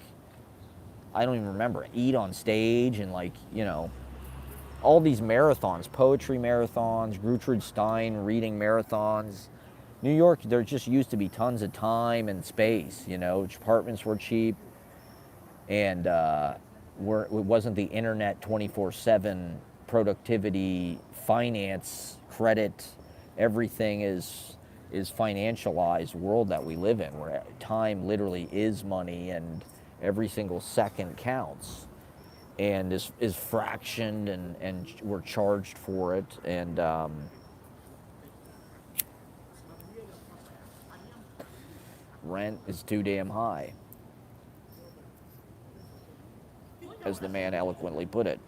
I don't even remember, eat on stage and, like, all these marathons, poetry marathons, Gertrude Stein reading marathons. New York, there just used to be tons of time and space, apartments were cheap, and it wasn't the internet 24/7 productivity, finance, credit, everything is financialized world that we live in, where time literally is money and every single second counts and is fractioned and we're charged for it. And rent is too damn high, as the man eloquently put it.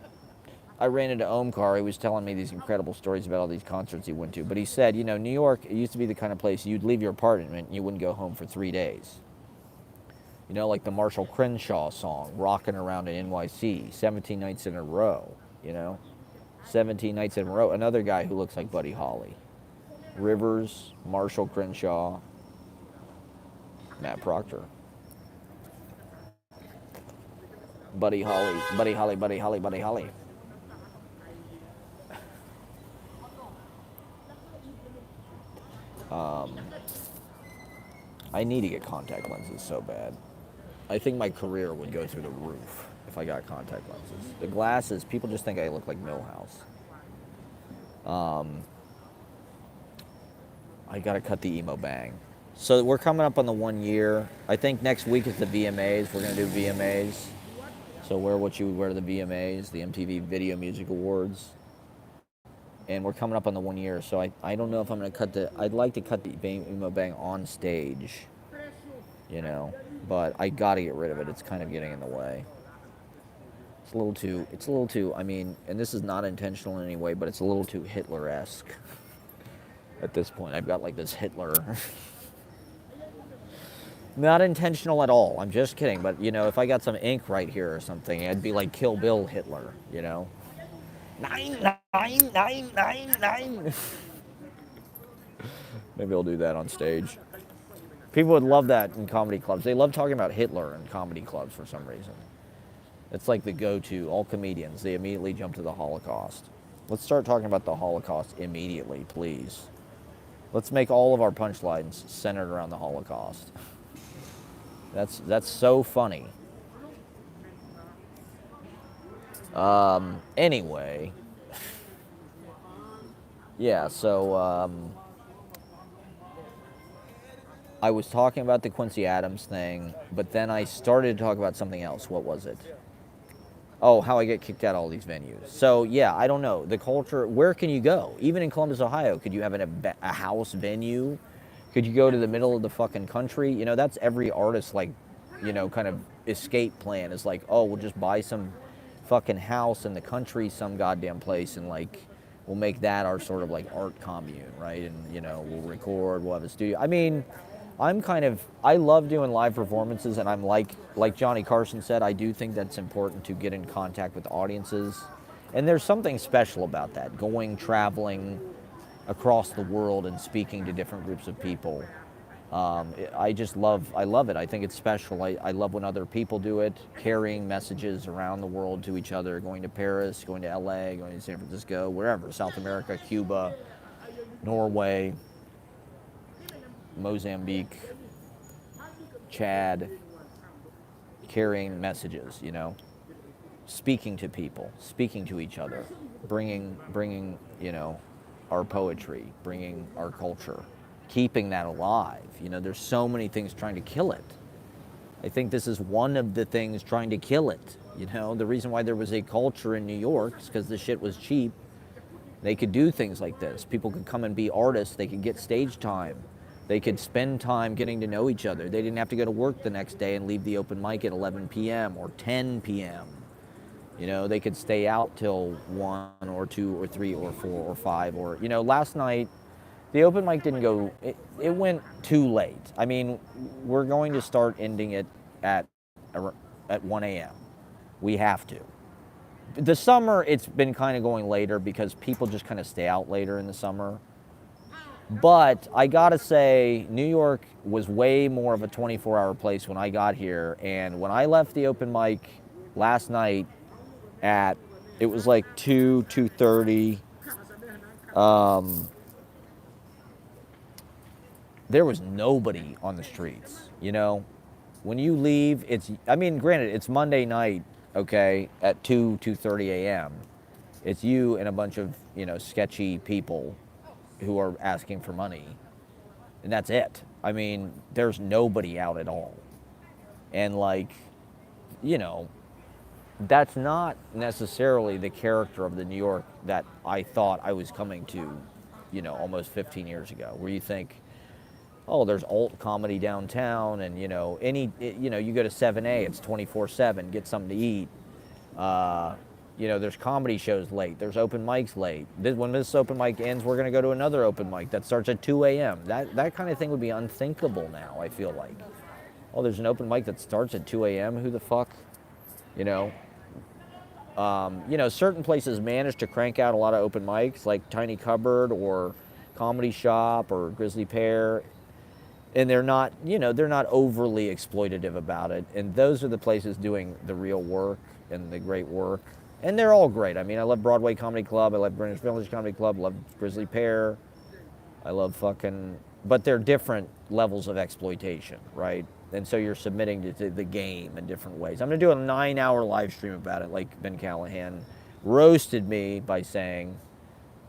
I ran into Omkar. He was telling me these incredible stories about all these concerts he went to. But he said, New York, it used to be the kind of place you'd leave your apartment and you wouldn't go home for 3 days. Like the Marshall Crenshaw song, Rockin' Around in NYC, 17 nights in a row, 17 nights in a row. Another guy who looks like Buddy Holly. Rivers, Marshall Crenshaw, Matt Proctor. Buddy Holly, Buddy Holly, Buddy Holly, Buddy Holly. I need to get contact lenses so bad. I think my career would go through the roof if I got contact lenses. The glasses, people just think I look like Millhouse. I gotta cut the emo bang. So we're coming up on the 1 year. I think next week is the VMAs. We're gonna do VMAs. So wear what you would wear to the VMAs, the MTV Video Music Awards. And we're coming up on the 1 year, so I don't know if I'm going to I'd like to cut the emo bang on stage, but I got to get rid of it. It's kind of getting in the way. It's a little too, I mean, and this is not intentional in any way, but it's a little too Hitler-esque at this point. I've got like this Hitler. Not intentional at all. I'm just kidding, but if I got some ink right here or something, I'd be like Kill Bill Hitler, 9, 9, 9, 9, 9. Maybe I'll do that on stage. People would love that in comedy clubs. They love talking about Hitler in comedy clubs for some reason. It's like the go-to. All comedians, they immediately jump to the Holocaust. Let's start talking about the Holocaust immediately, please. Let's make all of our punchlines centered around the Holocaust. That's so funny. Anyway, yeah, so I was talking about the Quincy Adams thing, but then I started to talk about something else. What was it? Oh, how I get kicked out of all these venues. So, yeah, I don't know. The culture, where can you go? Even in Columbus, Ohio, could you have a house venue? Could you go to the middle of the fucking country? That's every artist's, kind of escape plan is like, oh, we'll just buy some fucking house in the country, some goddamn place, and, we'll make that our sort of, art commune, right? And, we'll record, we'll have a studio. I mean, I love doing live performances, and I'm like Johnny Carson said, I do think that's important to get in contact with audiences. And there's something special about that, going, traveling across the world and speaking to different groups of people. I love it. I think it's special. I love when other people do it, carrying messages around the world to each other, going to Paris, going to LA, going to San Francisco, wherever, South America, Cuba, Norway, Mozambique, Chad, carrying messages, speaking to people, speaking to each other, bringing, our poetry, bringing our culture, keeping that alive. There's so many things trying to kill it. I think this is one of the things trying to kill it. The reason why there was a culture in New York is because the shit was cheap. They could do things like this. People could come and be artists. They could get stage time. They could spend time getting to know each other. They didn't have to go to work the next day and leave the open mic at 11 p.m. or 10 p.m. They could stay out till 1 or 2 or 3 or 4 or 5 or, last night, the open mic didn't go, it went too late. I mean, we're going to start ending it at 1 a.m. We have to. The summer, it's been kind of going later because people just kind of stay out later in the summer. But I gotta say, New York was way more of a 24-hour place when I got here. And when I left the open mic last night it was like 2:30. There was nobody on the streets, When you leave, granted, it's Monday night, okay, at 2:30 a.m. It's you and a bunch of, sketchy people who are asking for money. And that's it. There's nobody out at all. And that's not necessarily the character of the New York that I thought I was coming to, almost 15 years ago, where you think, oh, there's alt comedy downtown, and you go to 7A, it's 24/7, get something to eat. There's comedy shows late, there's open mics late. When this open mic ends, we're going to go to another open mic that starts at 2 a.m. That kind of thing would be unthinkable now, I feel like. Oh, there's an open mic that starts at 2 a.m., who the fuck? Certain places manage to crank out a lot of open mics, like Tiny Cupboard or Comedy Shop or Grizzly Pear, and they're not overly exploitative about it. And those are the places doing the real work and the great work. And they're all great. I love Broadway Comedy Club. I love Greenwich Village Comedy Club. I love Grizzly Pear. I love but they're different levels of exploitation, right? And so you're submitting to the game in different ways. I'm going to do a 9-hour live stream about it, like Ben Callahan roasted me by saying,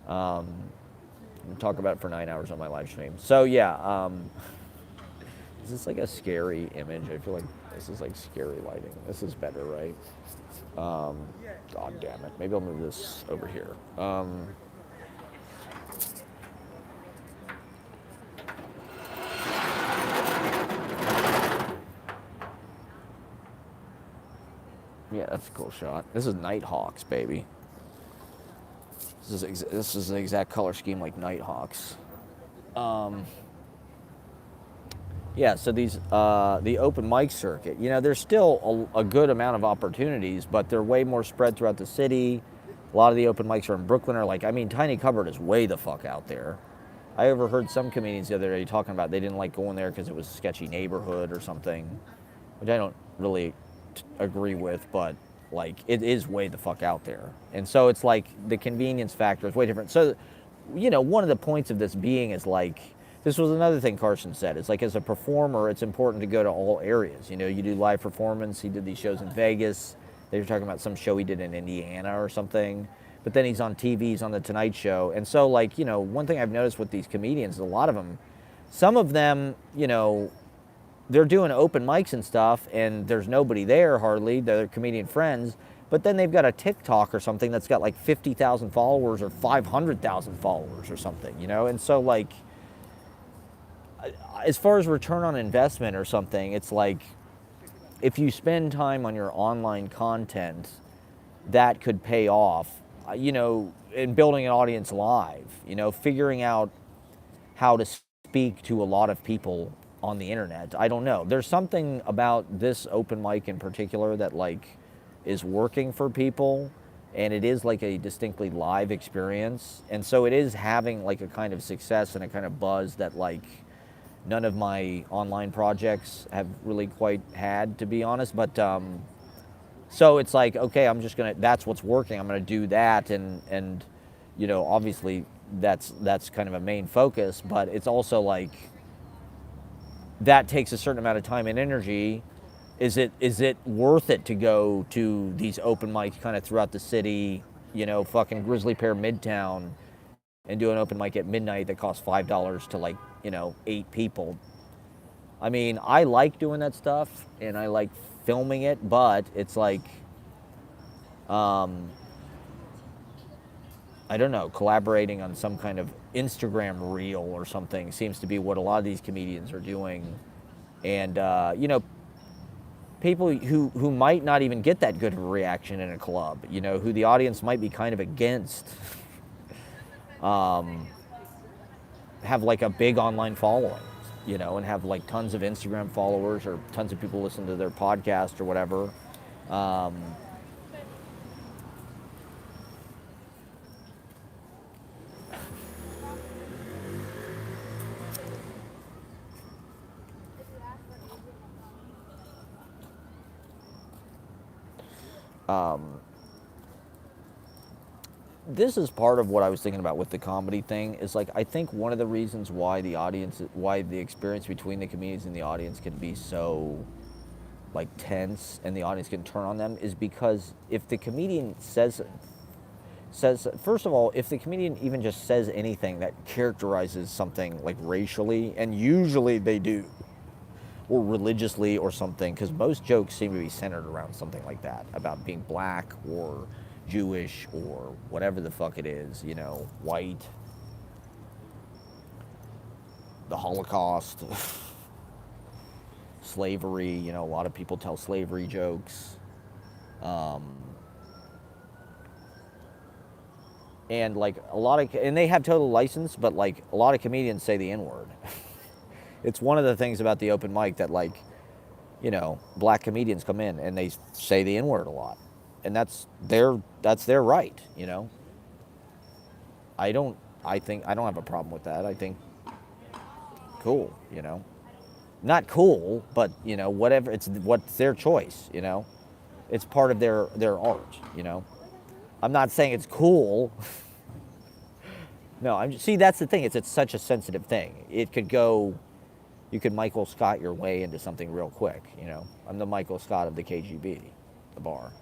I'm going to talk about it for 9 hours on my live stream. So yeah, is this like a scary image? I feel like this is like scary lighting. This is better, right? God damn it. Maybe I'll move this over here. Yeah, that's a cool shot. This is Nighthawks, baby. This is the exact color scheme like Nighthawks. Yeah, so these the open mic circuit, there's still a good amount of opportunities, but they're way more spread throughout the city. A lot of the open mics are in Brooklyn, Tiny Cupboard is way the fuck out there. I overheard some comedians the other day talking about they didn't like going there because it was a sketchy neighborhood or something, which I don't really agree with, but it is way the fuck out there. And so it's like the convenience factor is way different. So, one of the points of this being is this was another thing Carson said. It's like as a performer, it's important to go to all areas. You do live performance. He did these shows in Vegas. They were talking about some show he did in Indiana or something. But then he's on TV, he's on The Tonight Show. And so one thing I've noticed with these comedians, a lot of them, some of them, they're doing open mics and stuff, and there's nobody there hardly. They're comedian friends, but then they've got a TikTok or something that's got 50,000 followers or 500,000 followers or something, And so as far as return on investment or something, it's if you spend time on your online content, that could pay off, in building an audience live, figuring out how to speak to a lot of people on the internet. I don't know. There's something about this open mic in particular that like is working for people, and it is like a distinctly live experience, and so it is having like a kind of success and a kind of buzz that like none of my online projects have really quite had, to be honest. But so it's like, okay, I'm just gonna, that's what's working, I'm gonna do that, and you know, obviously that's kind of a main focus, but it's also like that takes a certain amount of time and energy. Is it worth it to go to these open mics kind of throughout the city, you know, fucking Grizzly Pear Midtown, and do an open mic at midnight that costs $5 to like, you know, 8 people? I mean, I like doing that stuff and I like filming it, but it's like, I don't know, collaborating on some kind of Instagram reel or something seems to be what a lot of these comedians are doing. And, you know, people who might not even get that good of a reaction in a club, you know, who the audience might be kind of against, have like a big online following, you know, and have like tons of Instagram followers or tons of people listen to their podcast or whatever. This is part of what I was thinking about with the comedy thing, is like, I think one of the reasons why the experience between the comedians and the audience can be so like tense and the audience can turn on them is because if the comedian says, first of all, if the comedian even just says anything that characterizes something like racially, and usually they do, or religiously or something, because most jokes seem to be centered around something like that, about being black or Jewish or whatever the fuck it is, you know, white, the Holocaust, slavery, you know, a lot of people tell slavery jokes. And like and they have total license, but like a lot of comedians say the N-word. It's one of the things about the open mic that, like, you know, black comedians come in and they say the N-word a lot. And that's their right, you know. I don't have a problem with that. I think cool, you know. Not cool, but, you know, whatever, what's their choice, you know. It's part of their art, you know. I'm not saying it's cool. No, see, that's the thing. It's such a sensitive thing. It could go, you could Michael Scott your way into something real quick, you know. I'm the Michael Scott of the KGB, the bar.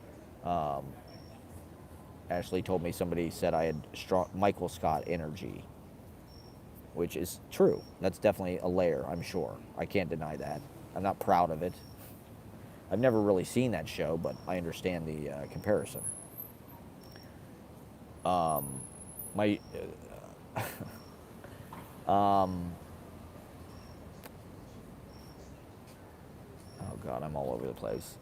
Ashley told me somebody said I had strong Michael Scott energy, which is true. That's definitely a layer, I'm sure. I can't deny that. I'm not proud of it. I've never really seen that show, but I understand the comparison. Oh God, I'm all over the place.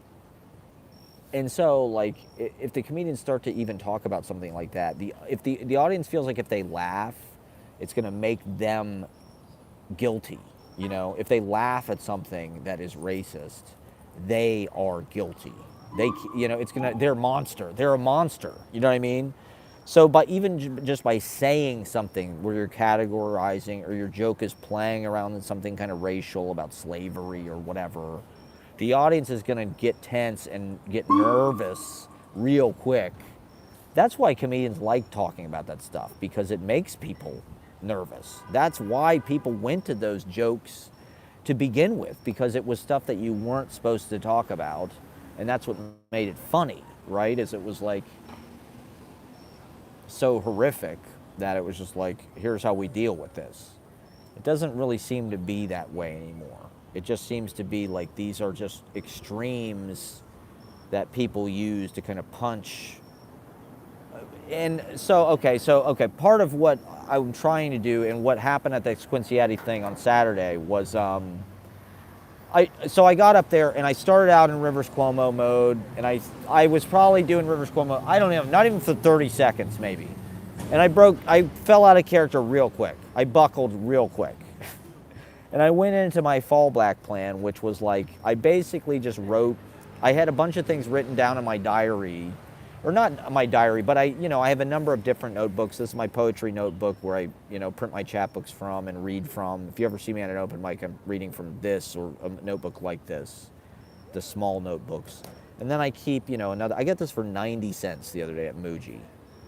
And so, like, if the comedians start to even talk about something like that, if the audience feels like if they laugh, it's going to make them guilty. You know, if they laugh at something that is racist, they are guilty. You know, they're a monster. They're a monster. You know what I mean? So by even just by saying something where you're categorizing or your joke is playing around in something kind of racial about slavery or whatever, the audience is going to get tense and get nervous real quick. That's why comedians like talking about that stuff, because it makes people nervous. That's why people went to those jokes to begin with, because it was stuff that you weren't supposed to talk about, and that's what made it funny, right? Is it was like so horrific that it was just like, here's how we deal with this. It doesn't really seem to be that way anymore. It just seems to be like these are just extremes that people use to kind of punch. And so, part of what I'm trying to do and what happened at the Squinciati thing on Saturday was, I got up there and I started out in Rivers Cuomo mode, and I was probably doing Rivers Cuomo, I don't know, not even for 30 seconds maybe. And I fell out of character real quick. I buckled real quick. And I went into my fallback plan, which was like, I basically just wrote, I had a bunch of things written down in my diary, or not my diary, but I have a number of different notebooks. This is my poetry notebook where I, print my chapbooks from and read from. If you ever see me at an open mic, I'm reading from this or a notebook like this, the small notebooks. And then I keep, I got this for 90 cents the other day at Muji.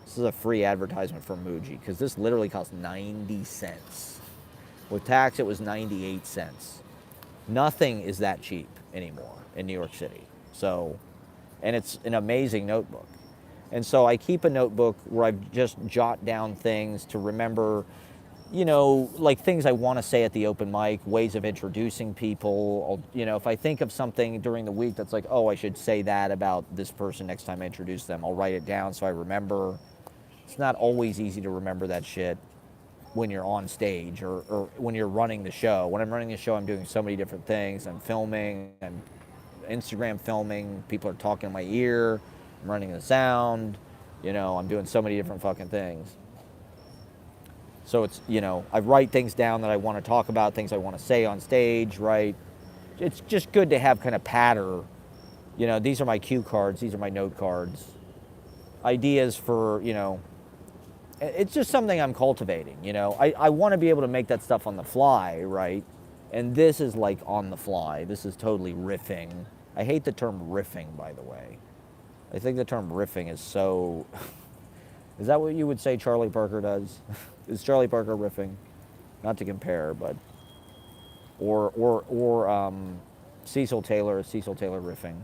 This is a free advertisement for Muji because this literally costs 90 cents. With tax, it was 98 cents. Nothing is that cheap anymore in New York City. So, and it's an amazing notebook. And so I keep a notebook where I just jot down things to remember, like things I want to say at the open mic, ways of introducing people. If I think of something during the week that's like, oh, I should say that about this person next time I introduce them, I'll write it down so I remember. It's not always easy to remember that shit when you're on stage or when you're running the show. When I'm running the show, I'm doing so many different things. I'm filming, I'm Instagram filming, people are talking in my ear, I'm running the sound, I'm doing so many different fucking things. So it's, I write things down that I want to talk about, things I want to say on stage, right? It's just good to have kind of patter. These are my cue cards, these are my note cards. Ideas for, it's just something I'm cultivating, I want to be able to make that stuff on the fly, right? And this is like on the fly. This is totally riffing. I hate the term riffing, by the way. I think the term riffing is so... Is that what you would say Charlie Parker does? Is Charlie Parker riffing? Not to compare, but... Or Cecil Taylor. Is Cecil Taylor riffing?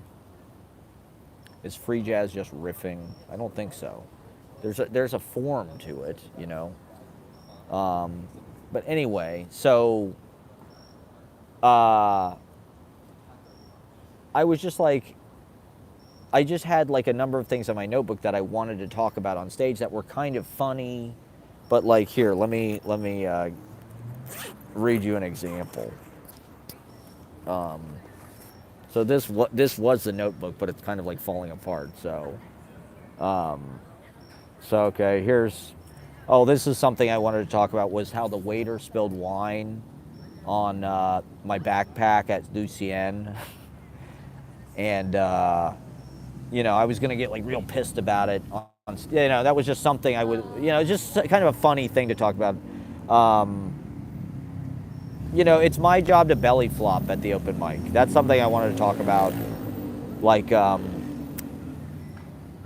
Is free jazz just riffing? I don't think so. There's a form to it, But anyway, so... I was just like, I just had like a number of things in my notebook that I wanted to talk about on stage that were kind of funny, but like here, let me read you an example. So this was the notebook, but it's kind of like falling apart. So okay, this is something I wanted to talk about, was how the waiter spilled wine on my backpack at Lucien. And, I was going to get like real pissed about it. That was just something I would, just kind of a funny thing to talk about. It's my job to belly flop at the open mic. That's something I wanted to talk about. Like,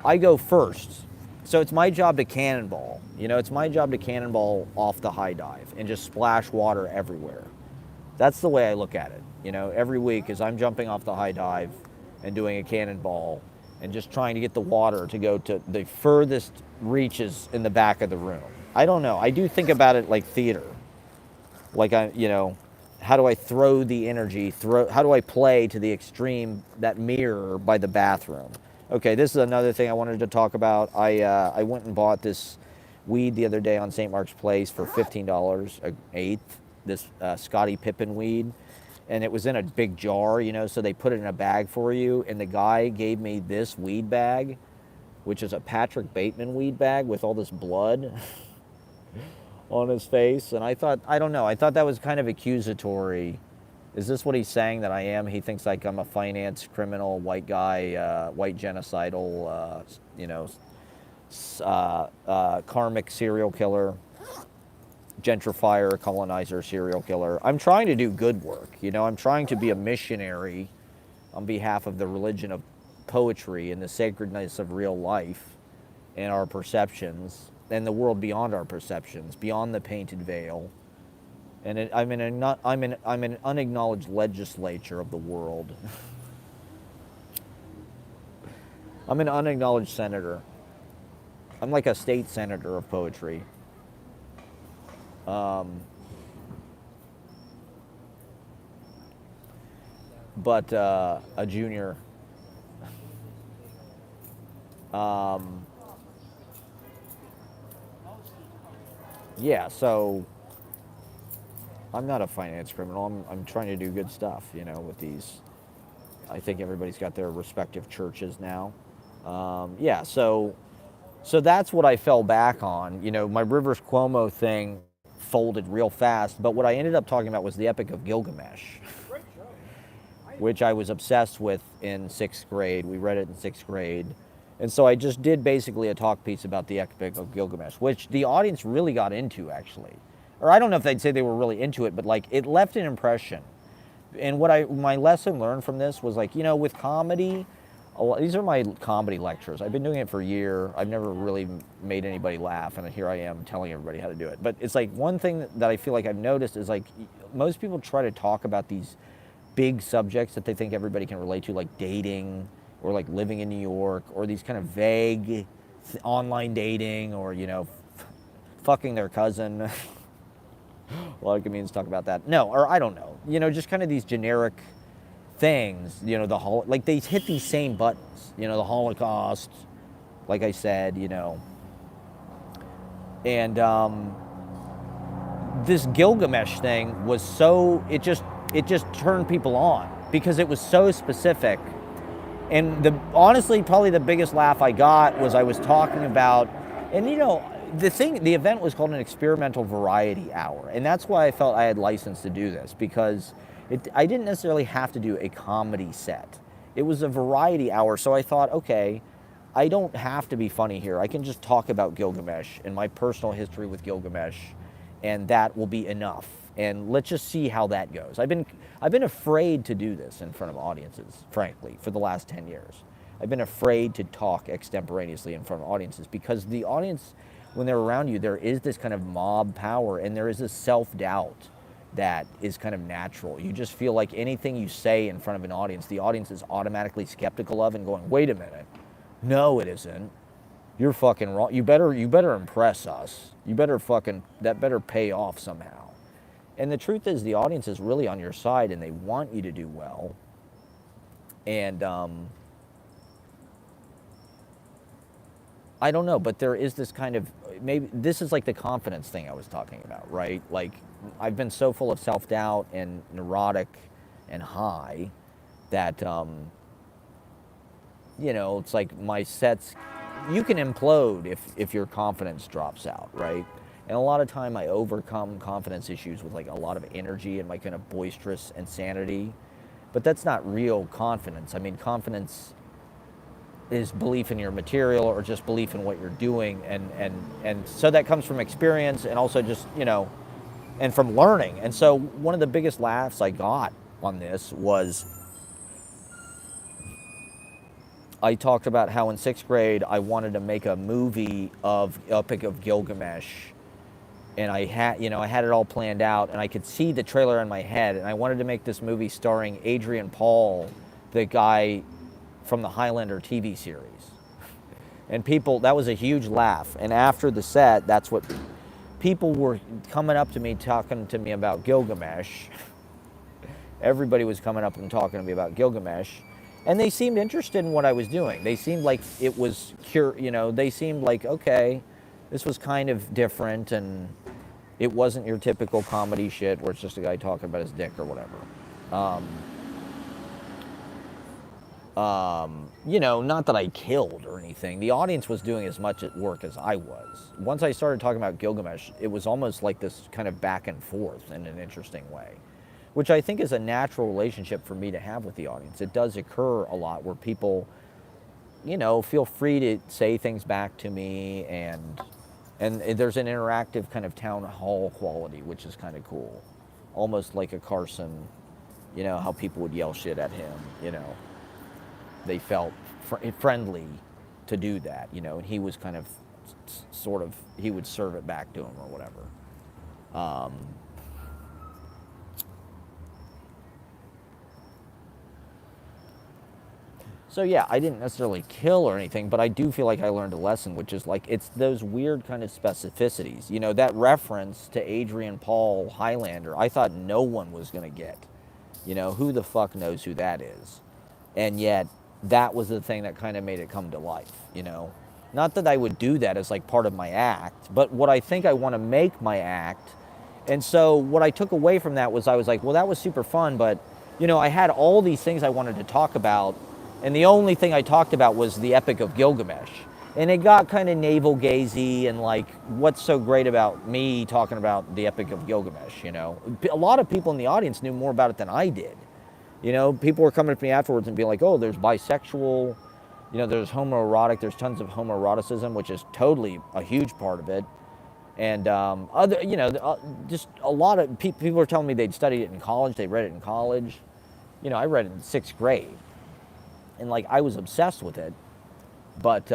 I go first. So it's my job to cannonball. It's my job to cannonball off the high dive and just splash water everywhere. That's the way I look at it. Every week as I'm jumping off the high dive and doing a cannonball and just trying to get the water to go to the furthest reaches in the back of the room. I don't know. I do think about it like theater. Like, how do I throw the energy? How do I play to the extreme, that mirror by the bathroom? Okay, this is another thing I wanted to talk about. I went and bought this weed the other day on St. Mark's Place for $15 an eighth. This Scottie Pippen weed, and it was in a big jar, so they put it in a bag for you, and the guy gave me this weed bag, which is a Patrick Bateman weed bag with all this blood on his face, and I thought that was kind of accusatory. Is this what he's saying that I am? He thinks like I'm a finance criminal, white guy, white genocidal, karmic serial killer, gentrifier, colonizer, serial killer. I'm trying to do good work. I'm trying to be a missionary on behalf of the religion of poetry and the sacredness of real life and our perceptions and the world beyond our perceptions, beyond the painted veil. And I'm an unacknowledged legislature of the world. I'm an unacknowledged senator. I'm like a state senator of poetry. But a junior. Yeah, so I'm not a finance criminal. I'm trying to do good stuff, with these. I think everybody's got their respective churches now. Yeah, so that's what I fell back on. My Rivers Cuomo thing folded real fast. But what I ended up talking about was the Epic of Gilgamesh, which I was obsessed with in 6th grade. We read it in 6th grade. And so I just did basically a talk piece about the Epic of Gilgamesh, which the audience really got into, actually. Or I don't know if they'd say they were really into it, but like it left an impression. And my lesson learned from this was like, with comedy, these are my comedy lectures. I've been doing it for a year. I've never really made anybody laugh, and here I am telling everybody how to do it. But it's like one thing that I feel like I've noticed is like most people try to talk about these big subjects that they think everybody can relate to, like dating or like living in New York, or these kind of vague online dating, or fucking their cousin. A lot of comedians talk about that. No, or I don't know. Just kind of these generic things. Like they hit these same buttons. The Holocaust, like I said. And this Gilgamesh thing was so it just turned people on because it was so specific. And honestly, probably the biggest laugh I got was I was talking about, and the event was called an experimental variety hour, and that's why I felt I had license to do this, because I didn't necessarily have to do a comedy set. It was a variety hour, so I thought, okay, I don't have to be funny here. I can just talk about Gilgamesh and my personal history with Gilgamesh, and that will be enough. And let's just see how that goes. I've been afraid to do this in front of audiences, frankly, for the last 10 years. I've been afraid to talk extemporaneously in front of audiences because the audience, when they're around you, there is this kind of mob power and there is this self-doubt that is kind of natural. You just feel like anything you say in front of an audience, the audience is automatically skeptical of and going, wait a minute, no it isn't. You're fucking wrong. You better impress us. That better pay off somehow. And the truth is, the audience is really on your side and they want you to do well. And I don't know, but there is this kind of, maybe this is like the confidence thing I was talking about, right? Like I've been so full of self-doubt and neurotic and high that, it's like my sets, you can implode if your confidence drops out, right? And a lot of time I overcome confidence issues with like a lot of energy and my kind of boisterous insanity. But that's not real confidence. I mean, confidence is belief in your material or just belief in what you're doing. And so that comes from experience and also just, and from learning. And so one of the biggest laughs I got on this was I talked about how in 6th grade I wanted to make a movie of Epic of Gilgamesh. And I had it all planned out, and I could see the trailer in my head, and I wanted to make this movie starring Adrian Paul, the guy from the Highlander TV series. And that was a huge laugh. And after the set, that's what people were coming up to me, talking to me about Gilgamesh. Everybody was coming up and talking to me about Gilgamesh. And they seemed interested in what I was doing. They seemed like it was they seemed like, okay, this was kind of different, and it wasn't your typical comedy shit where it's just a guy talking about his dick or whatever. Not that I killed or anything. The audience was doing as much work as I was. Once I started talking about Gilgamesh, it was almost like this kind of back and forth in an interesting way, which I think is a natural relationship for me to have with the audience. It does occur a lot where people, feel free to say things back to me, and there's an interactive kind of town hall quality, which is kind of cool. Almost like a Carson, how people would yell shit at him, They felt friendly to do that, and he was kind of he would serve it back to him or whatever. So yeah, I didn't necessarily kill or anything, but I do feel like I learned a lesson, which is like, it's those weird kind of specificities. That reference to Adrian Paul Highlander, I thought no one was going to get. Who the fuck knows who that is? And yet, that was the thing that kind of made it come to life, Not that I would do that as like part of my act, but what I think I want to make my act. And so what I took away from that was I was like, well, that was super fun, but, I had all these things I wanted to talk about, and the only thing I talked about was the Epic of Gilgamesh. And it got kind of navel-gazy, and like, what's so great about me talking about the Epic of Gilgamesh, you know? A lot of people in the audience knew more about it than I did. You know, people were coming up to me afterwards and being like, oh, there's bisexual, you know, there's homoerotic, there's tons of homoeroticism, which is totally a huge part of it. And other, you know, just a lot of people were telling me they'd studied it in college, they read it in college. You know, I read it in 6th grade, and like, I was obsessed with it. But,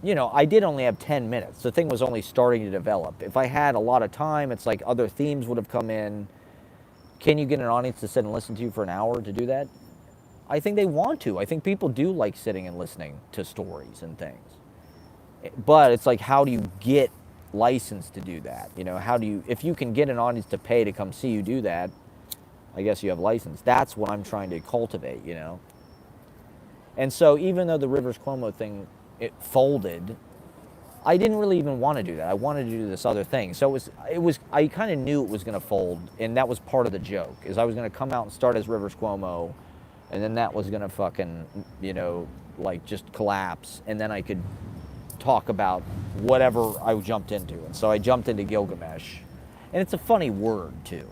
you know, I did only have 10 minutes. The thing was only starting to develop. If I had a lot of time, it's like other themes would have come in. Can you get an audience to sit and listen to you for an hour to do that? I think they want to. I think people do like sitting and listening to stories and things. But it's like, how do you get licensed to do that? You know, how do you, if you can get an audience to pay to come see you do that, I guess you have license. That's what I'm trying to cultivate, you know? And so even though the Rivers Cuomo thing, it folded, I didn't really even want to do that. I wanted to do this other thing. So I kind of knew it was going to fold, and that was part of the joke, is I was going to come out and start as Rivers Cuomo, and then that was going to fucking, you know, like, just collapse, and then I could talk about whatever I jumped into. And so I jumped into Gilgamesh. And it's a funny word, too.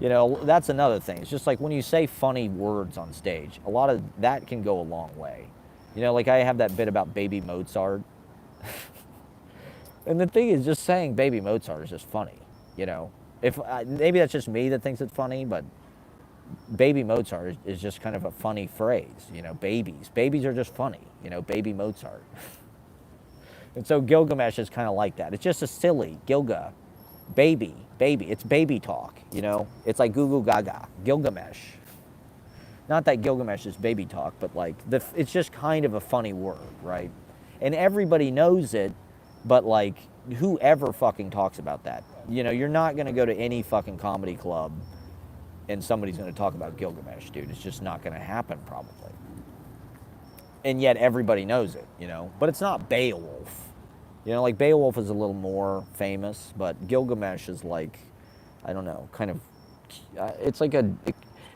You know, that's another thing. It's just like when you say funny words on stage, a lot of that can go a long way. You know, like I have that bit about Baby Mozart. And the thing is, just saying Baby Mozart is just funny, you know. If maybe that's just me that thinks it's funny, but Baby Mozart is just kind of a funny phrase, you know, babies. Babies are just funny, you know, Baby Mozart. And so Gilgamesh is kind of like that. It's just a silly Gilga. Baby, it's baby talk, you know? It's like goo goo gaga, Gilgamesh. Not that Gilgamesh is baby talk, but like, it's just kind of a funny word, right? And everybody knows it, but like, whoever fucking talks about that? You know, you're not gonna go to any fucking comedy club and somebody's gonna talk about Gilgamesh, dude. It's just not gonna happen, probably. And yet everybody knows it, you know? But it's not Beowulf. You know, like Beowulf is a little more famous, but Gilgamesh is like, I don't know, kind of, it's like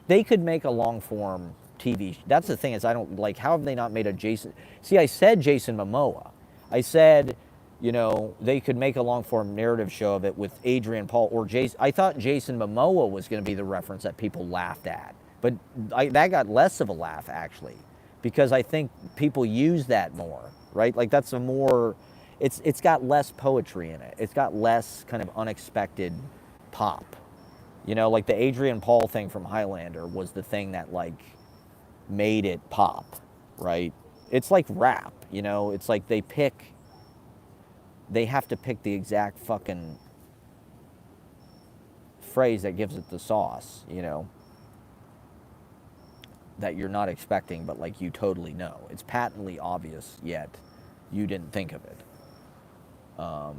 they could make a long form TV. That's the thing, is I don't, like, how have they not made a Jason? See, I said Jason Momoa. I said, you know, they could make a long form narrative show of it with Adrian Paul or Jason. I thought Jason Momoa was going to be the reference that people laughed at, but that got less of a laugh, actually, because I think people use that more, right? Like, that's a more, it's got less poetry in it. It's got less kind of unexpected pop. You know, like the Adrian Paul thing from Highlander was the thing that like made it pop, right? It's like rap, you know? It's like they have to pick the exact fucking phrase that gives it the sauce, you know? That you're not expecting, but like you totally know. It's patently obvious, yet you didn't think of it. So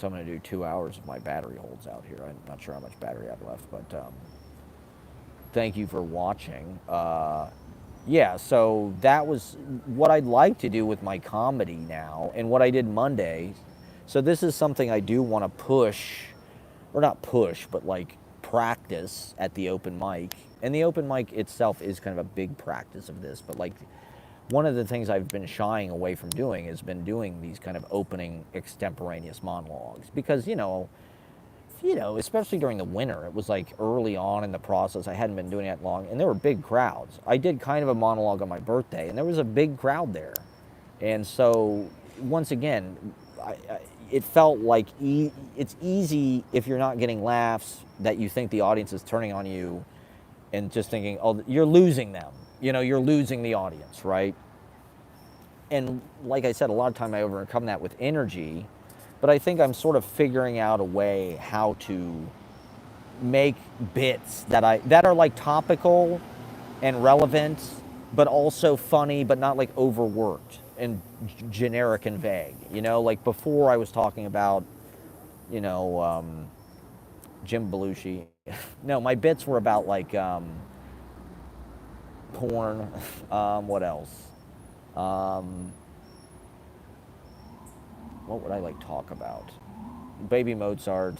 I'm going to do 2 hours if my battery holds out here. I'm not sure how much battery I have left, but thank you for watching. Yeah, so that was what I'd like to do with my comedy now, and what I did Monday. So this is something I do want to push, or not push, but like practice at the open mic. And the open mic itself is kind of a big practice of this, but like, one of the things I've been shying away from doing has been doing these kind of opening extemporaneous monologues, because, you know, especially during the winter, it was like early on in the process. I hadn't been doing it long, and there were big crowds. I did kind of a monologue on my birthday, and there was a big crowd there. And so, once again, it felt like it's easy, if you're not getting laughs, that you think the audience is turning on you and just thinking, oh, you're losing them. You know, you're losing the audience, right? And like I said, a lot of time I overcome that with energy, but I think I'm sort of figuring out a way how to make bits that are like topical and relevant, but also funny, but not like overworked and generic and vague. You know, like before I was talking about, you know, Jim Belushi. No, my bits were about like, porn, what else? What would I like talk about? Baby Mozart.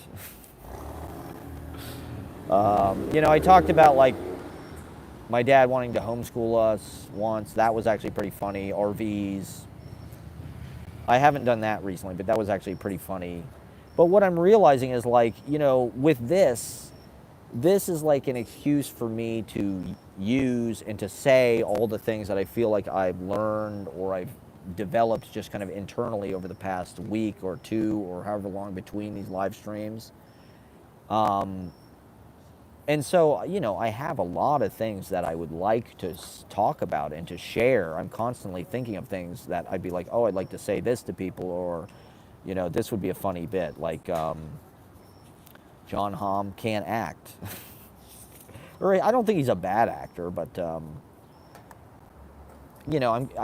You know, I talked about like My dad wanting to homeschool us once. That was actually pretty funny. RVs. I haven't done that recently, but that was actually pretty funny. But what I'm realizing is like, with this is like an excuse for me to use and to say all the things that I feel like I've learned or I've developed just kind of internally over the past week or two or however long between these live streams. And so, I have a lot of things that I would like to talk about and to share. I'm constantly thinking of things that I'd be like, oh, I'd like to say this to people, or, this would be a funny bit. Like, John Hamm can't act. Or I don't think he's a bad actor, but, I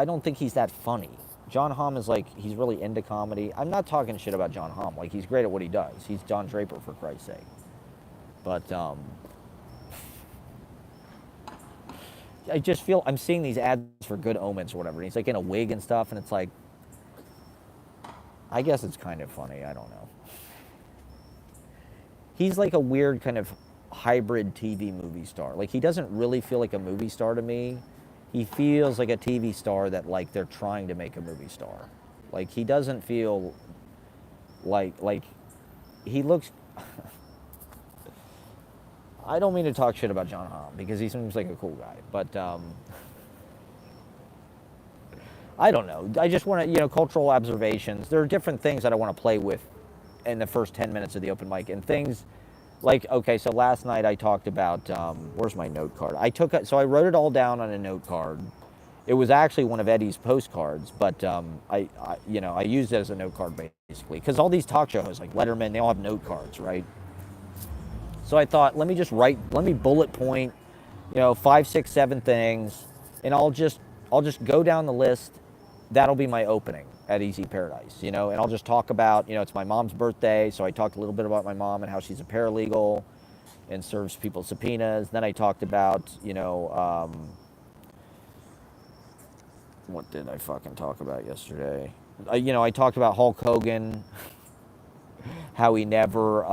don't think he's that funny. John Hamm is like, he's really into comedy. I'm not talking shit about John Hamm. Like, he's great at what he does. He's Don Draper, for Christ's sake. But, I just feel I'm seeing these ads for Good Omens or whatever. And he's like in a wig and stuff, and it's like, I guess it's kind of funny. I don't know. He's like a weird kind of hybrid TV movie star. Like, he doesn't really feel like a movie star to me. He feels like a TV star that like they're trying to make a movie star. Like, he doesn't feel like he looks. I don't mean to talk shit about John Hamm because he seems like a cool guy, but I don't know. I just want to, cultural observations. There are different things that I want to play with in the first 10 minutes of the open mic, and things like, okay, so last night I talked about, where's my note card? So I wrote it all down on a note card. It was actually one of Eddie's postcards, but I used it as a note card basically, because all these talk show hosts like Letterman, they all have note cards, right? So I thought, let me bullet point, 5, 6, 7 things, and I'll just go down the list. That'll be my opening at Easy Paradise, and I'll just talk about, it's my mom's birthday, so I talked a little bit about my mom and how she's a paralegal and serves people subpoenas. Then I talked about, what did I fucking talk about yesterday? I talked about Hulk Hogan, how he never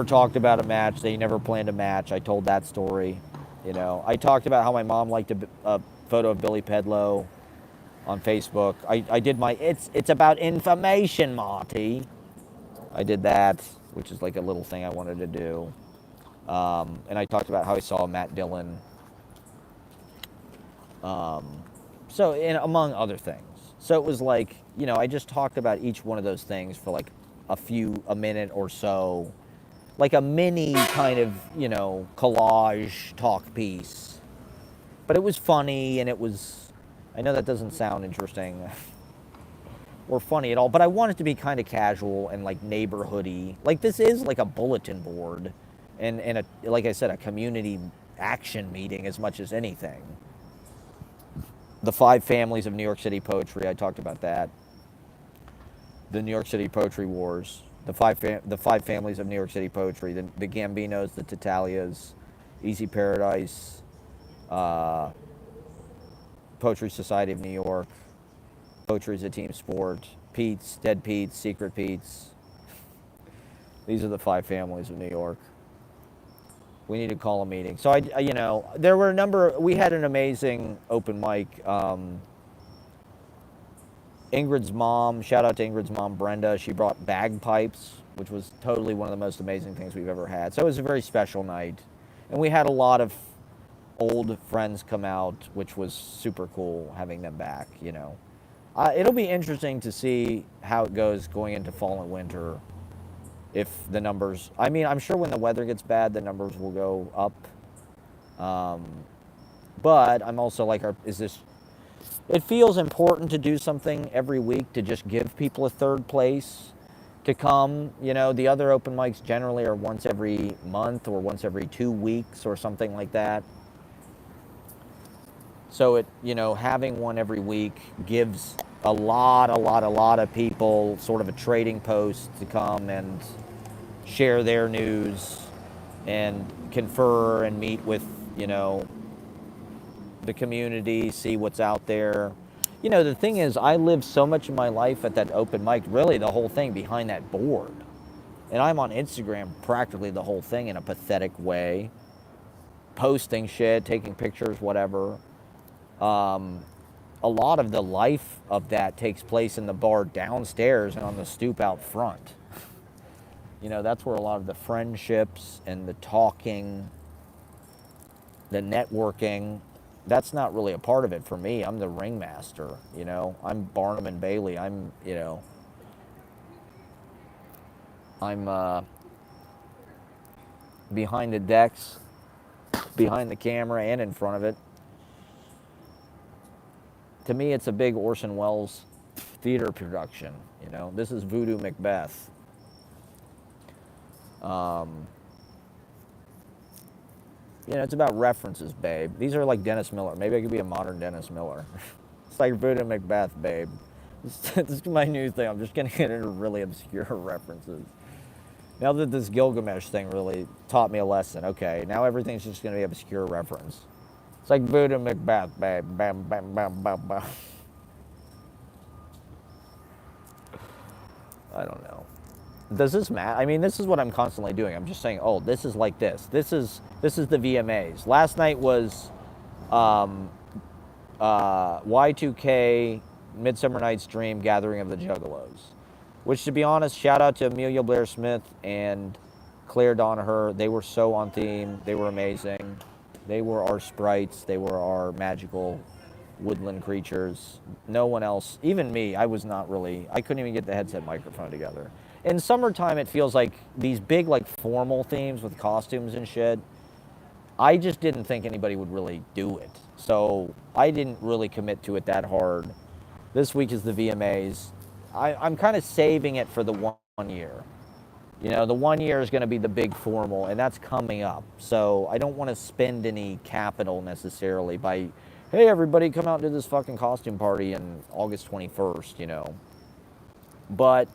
talked about a match, that he never planned a match. I told that story. I talked about how my mom liked a photo of Billy Pedlow on Facebook. I did my, it's about information, Marty. I did that, which is like a little thing I wanted to do. And I talked about how I saw Matt Dillon. And among other things. So it was like, I just talked about each one of those things for like a minute or so. Like a mini kind of, collage talk piece. But it was funny, and I know that doesn't sound interesting or funny at all, but I want it to be kind of casual and like neighborhoody. Like, this is like a bulletin board and like I said, a community action meeting as much as anything. The 5 families of New York City poetry, I talked about that. The New York City Poetry Wars. The five families of New York City poetry, the Gambinos, the Tatalias, Easy Paradise, Poetry Society of New York, Poetry is a Team Sport, Pete's, Dead Pete's, Secret Pete's. These are the 5 families of New York. We need to call a meeting. So there were we had an amazing open mic. Ingrid's mom, shout out to Ingrid's mom, Brenda, she brought bagpipes, which was totally one of the most amazing things we've ever had. So it was a very special night. And we had a lot of old friends come out, which was super cool having them back, It'll be interesting to see how it goes going into fall and winter. If the numbers, I'm sure when the weather gets bad, the numbers will go up. But I'm also like, it feels important to do something every week to just give people a third place to come. The other open mics generally are once every month or once every 2 weeks or something like that. So having one every week gives a lot of people sort of a trading post to come and share their news and confer and meet with, the community, see what's out there. The thing is, I lived so much of my life at that open mic, really the whole thing behind that board. And I'm on Instagram practically the whole thing in a pathetic way, posting shit, taking pictures, whatever. A lot of the life of that takes place in the bar downstairs and on the stoop out front. You know, that's where a lot of the friendships and the talking, the networking, that's not really a part of it for me. I'm the ringmaster, you know. I'm Barnum and Bailey. I'm behind the decks, behind the camera and in front of it. To me, it's a big Orson Welles theater production, you know. This is Voodoo Macbeth. You know, it's about references, babe. These are like Dennis Miller. Maybe I could be a modern Dennis Miller. It's like Voodoo Macbeth, babe. This is my new thing. I'm just going to get into really obscure references. Now that this Gilgamesh thing really taught me a lesson, okay, now everything's just going to be obscure reference. It's like Voodoo Macbeth, babe. Bam, bam, bam, bam, bam. I don't know. Does this matter? I mean, this is what I'm constantly doing. I'm just saying, oh, this is like this. This is the VMAs. Last night was Y2K, Midsummer Night's Dream, Gathering of the Juggalos. Which, to be honest, shout out to Amelia Blair Smith and Claire Donaher. They were so on theme. They were amazing. They were our sprites. They were our magical woodland creatures. No one else, even me, I couldn't even get the headset microphone together. In summertime, it feels like these big, like, formal themes with costumes and shit. I just didn't think anybody would really do it. So I didn't really commit to it that hard. This week is the VMAs. I'm kind of saving it for the 1 year. You know, the 1 year is going to be the big formal, and that's coming up. So I don't want to spend any capital necessarily by, hey, everybody, come out and do this fucking costume party on August 21st, you know. But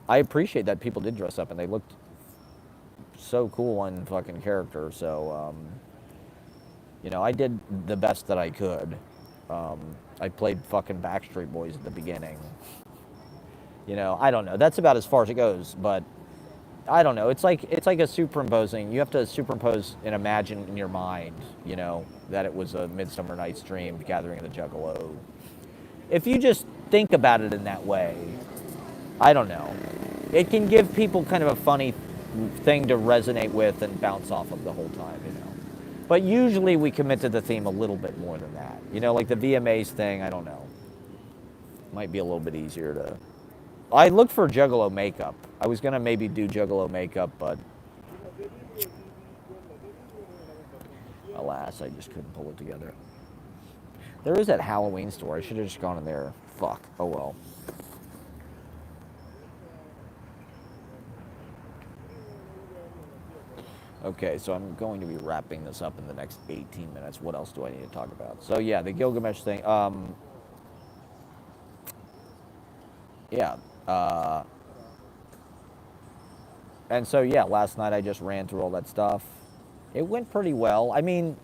I appreciate that people did dress up, and they looked so cool in fucking character. So, you know, I did the best that I could. I played fucking Backstreet Boys at the beginning. You know, I don't know. That's about as far as it goes, but I don't know. It's like a superimposing. You have to superimpose and imagine in your mind, you know, that it was a Midsummer Night's Dream, Gathering of the Juggalo. If you just think about it in that way, I don't know. It can give people kind of a funny thing to resonate with and bounce off of the whole time, you know. But usually we commit to the theme a little bit more than that. You know, like the VMAs thing, I don't know. Might be a little bit easier to... I looked for Juggalo makeup. I was going to maybe do Juggalo makeup, but alas, I just couldn't pull it together. There is that Halloween store. I should have just gone in there. Fuck. Oh well. Okay, so I'm going to be wrapping this up in the next 18 minutes. What else do I need to talk about? So yeah, the Gilgamesh thing. Yeah. And so yeah, last night I just ran through all that stuff. It went pretty well. I mean,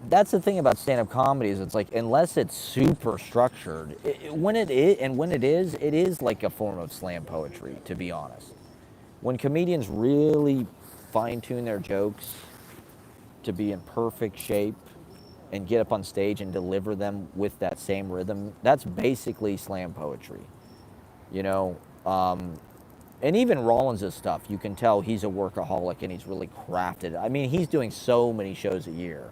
that's the thing about stand-up comedy is it's like unless it's super structured, when it is like a form of slam poetry, to be honest. When comedians really fine-tune their jokes to be in perfect shape and get up on stage and deliver them with that same rhythm, that's basically slam poetry. You know, and even Rollins' stuff, you can tell he's a workaholic and he's really crafted. I mean, he's doing so many shows a year.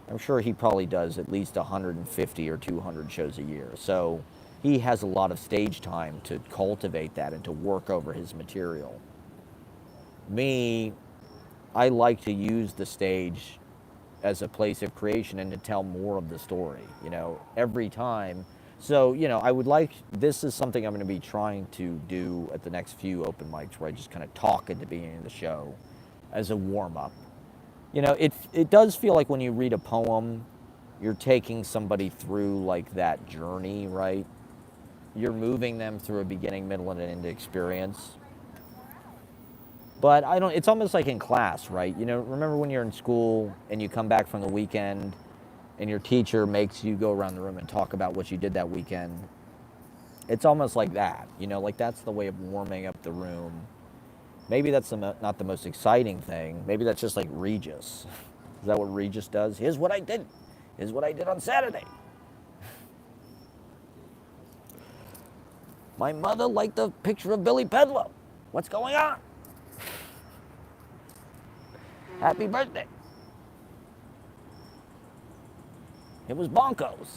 I'm sure he probably does at least 150 or 200 shows a year. So he has a lot of stage time to cultivate that and to work over his material. Me, I like to use the stage as a place of creation and to tell more of the story, you know, every time. So, you know, this is something I'm going to be trying to do at the next few open mics where I just kind of talk at the beginning of the show as a warm-up. You know, it does feel like when you read a poem, you're taking somebody through like that journey, right? You're moving them through a beginning, middle, and end experience. But it's almost like in class, right? You know, remember when you're in school and you come back from the weekend and your teacher makes you go around the room and talk about what you did that weekend? It's almost like that, you know, like that's the way of warming up the room Maybe that's not the most exciting thing. Maybe that's just like Regis. Is that what Regis does? Here's what I did. Here's what I did on Saturday. My mother liked a picture of Billy Pedlo. What's going on? Happy birthday. It was bonkos.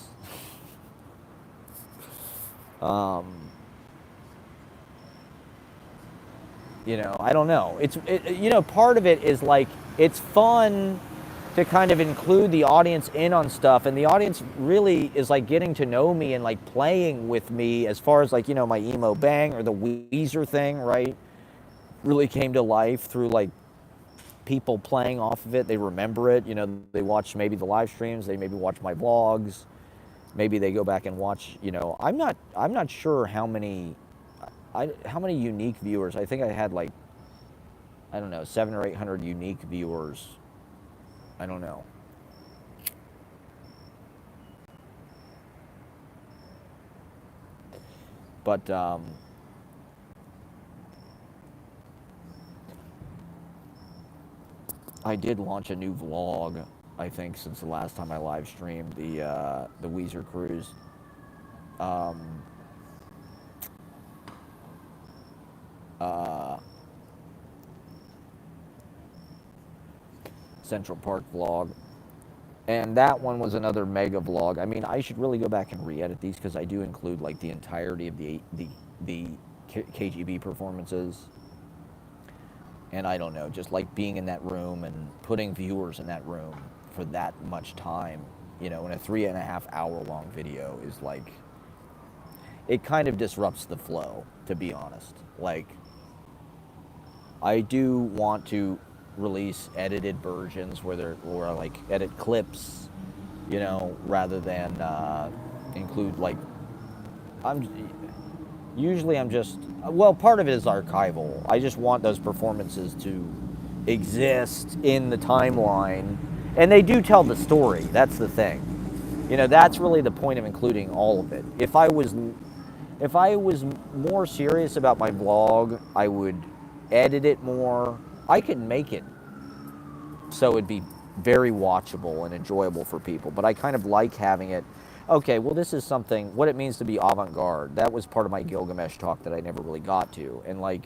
I don't know. Part of it is like, it's fun to kind of include the audience in on stuff, and the audience really is like getting to know me and like playing with me as far as like, my emo bang or the Weezer thing, right? Really came to life through like people playing off of it. They remember it, they watch maybe the live streams, they maybe watch my vlogs, maybe they go back and watch, I'm not sure how many unique viewers. I think I had like, I don't know, 700 or 800 unique viewers. I don't know. But I did launch a new vlog, I think, since the last time I live streamed the Weezer cruise. Central Park vlog. And that one was another mega vlog. I mean, I should really go back and re-edit these because I do include like the entirety of the KGB performances. And I don't know, just like being in that room and putting viewers in that room for that much time, in a 3.5 hour long video is like, it kind of disrupts the flow, to be honest. Like, I do want to release edited versions where I like edit clips, rather than include like, I'm just, well, part of it is archival. I just want those performances to exist in the timeline, and they do tell the story. That's the thing. That's really the point of including all of it. If I was more serious about my vlog, I would edit it more. I could make it so it'd be very watchable and enjoyable for people, but I kind of like having it, okay, well, this is something, what it means to be avant-garde. That was part of my Gilgamesh talk that I never really got to. And like,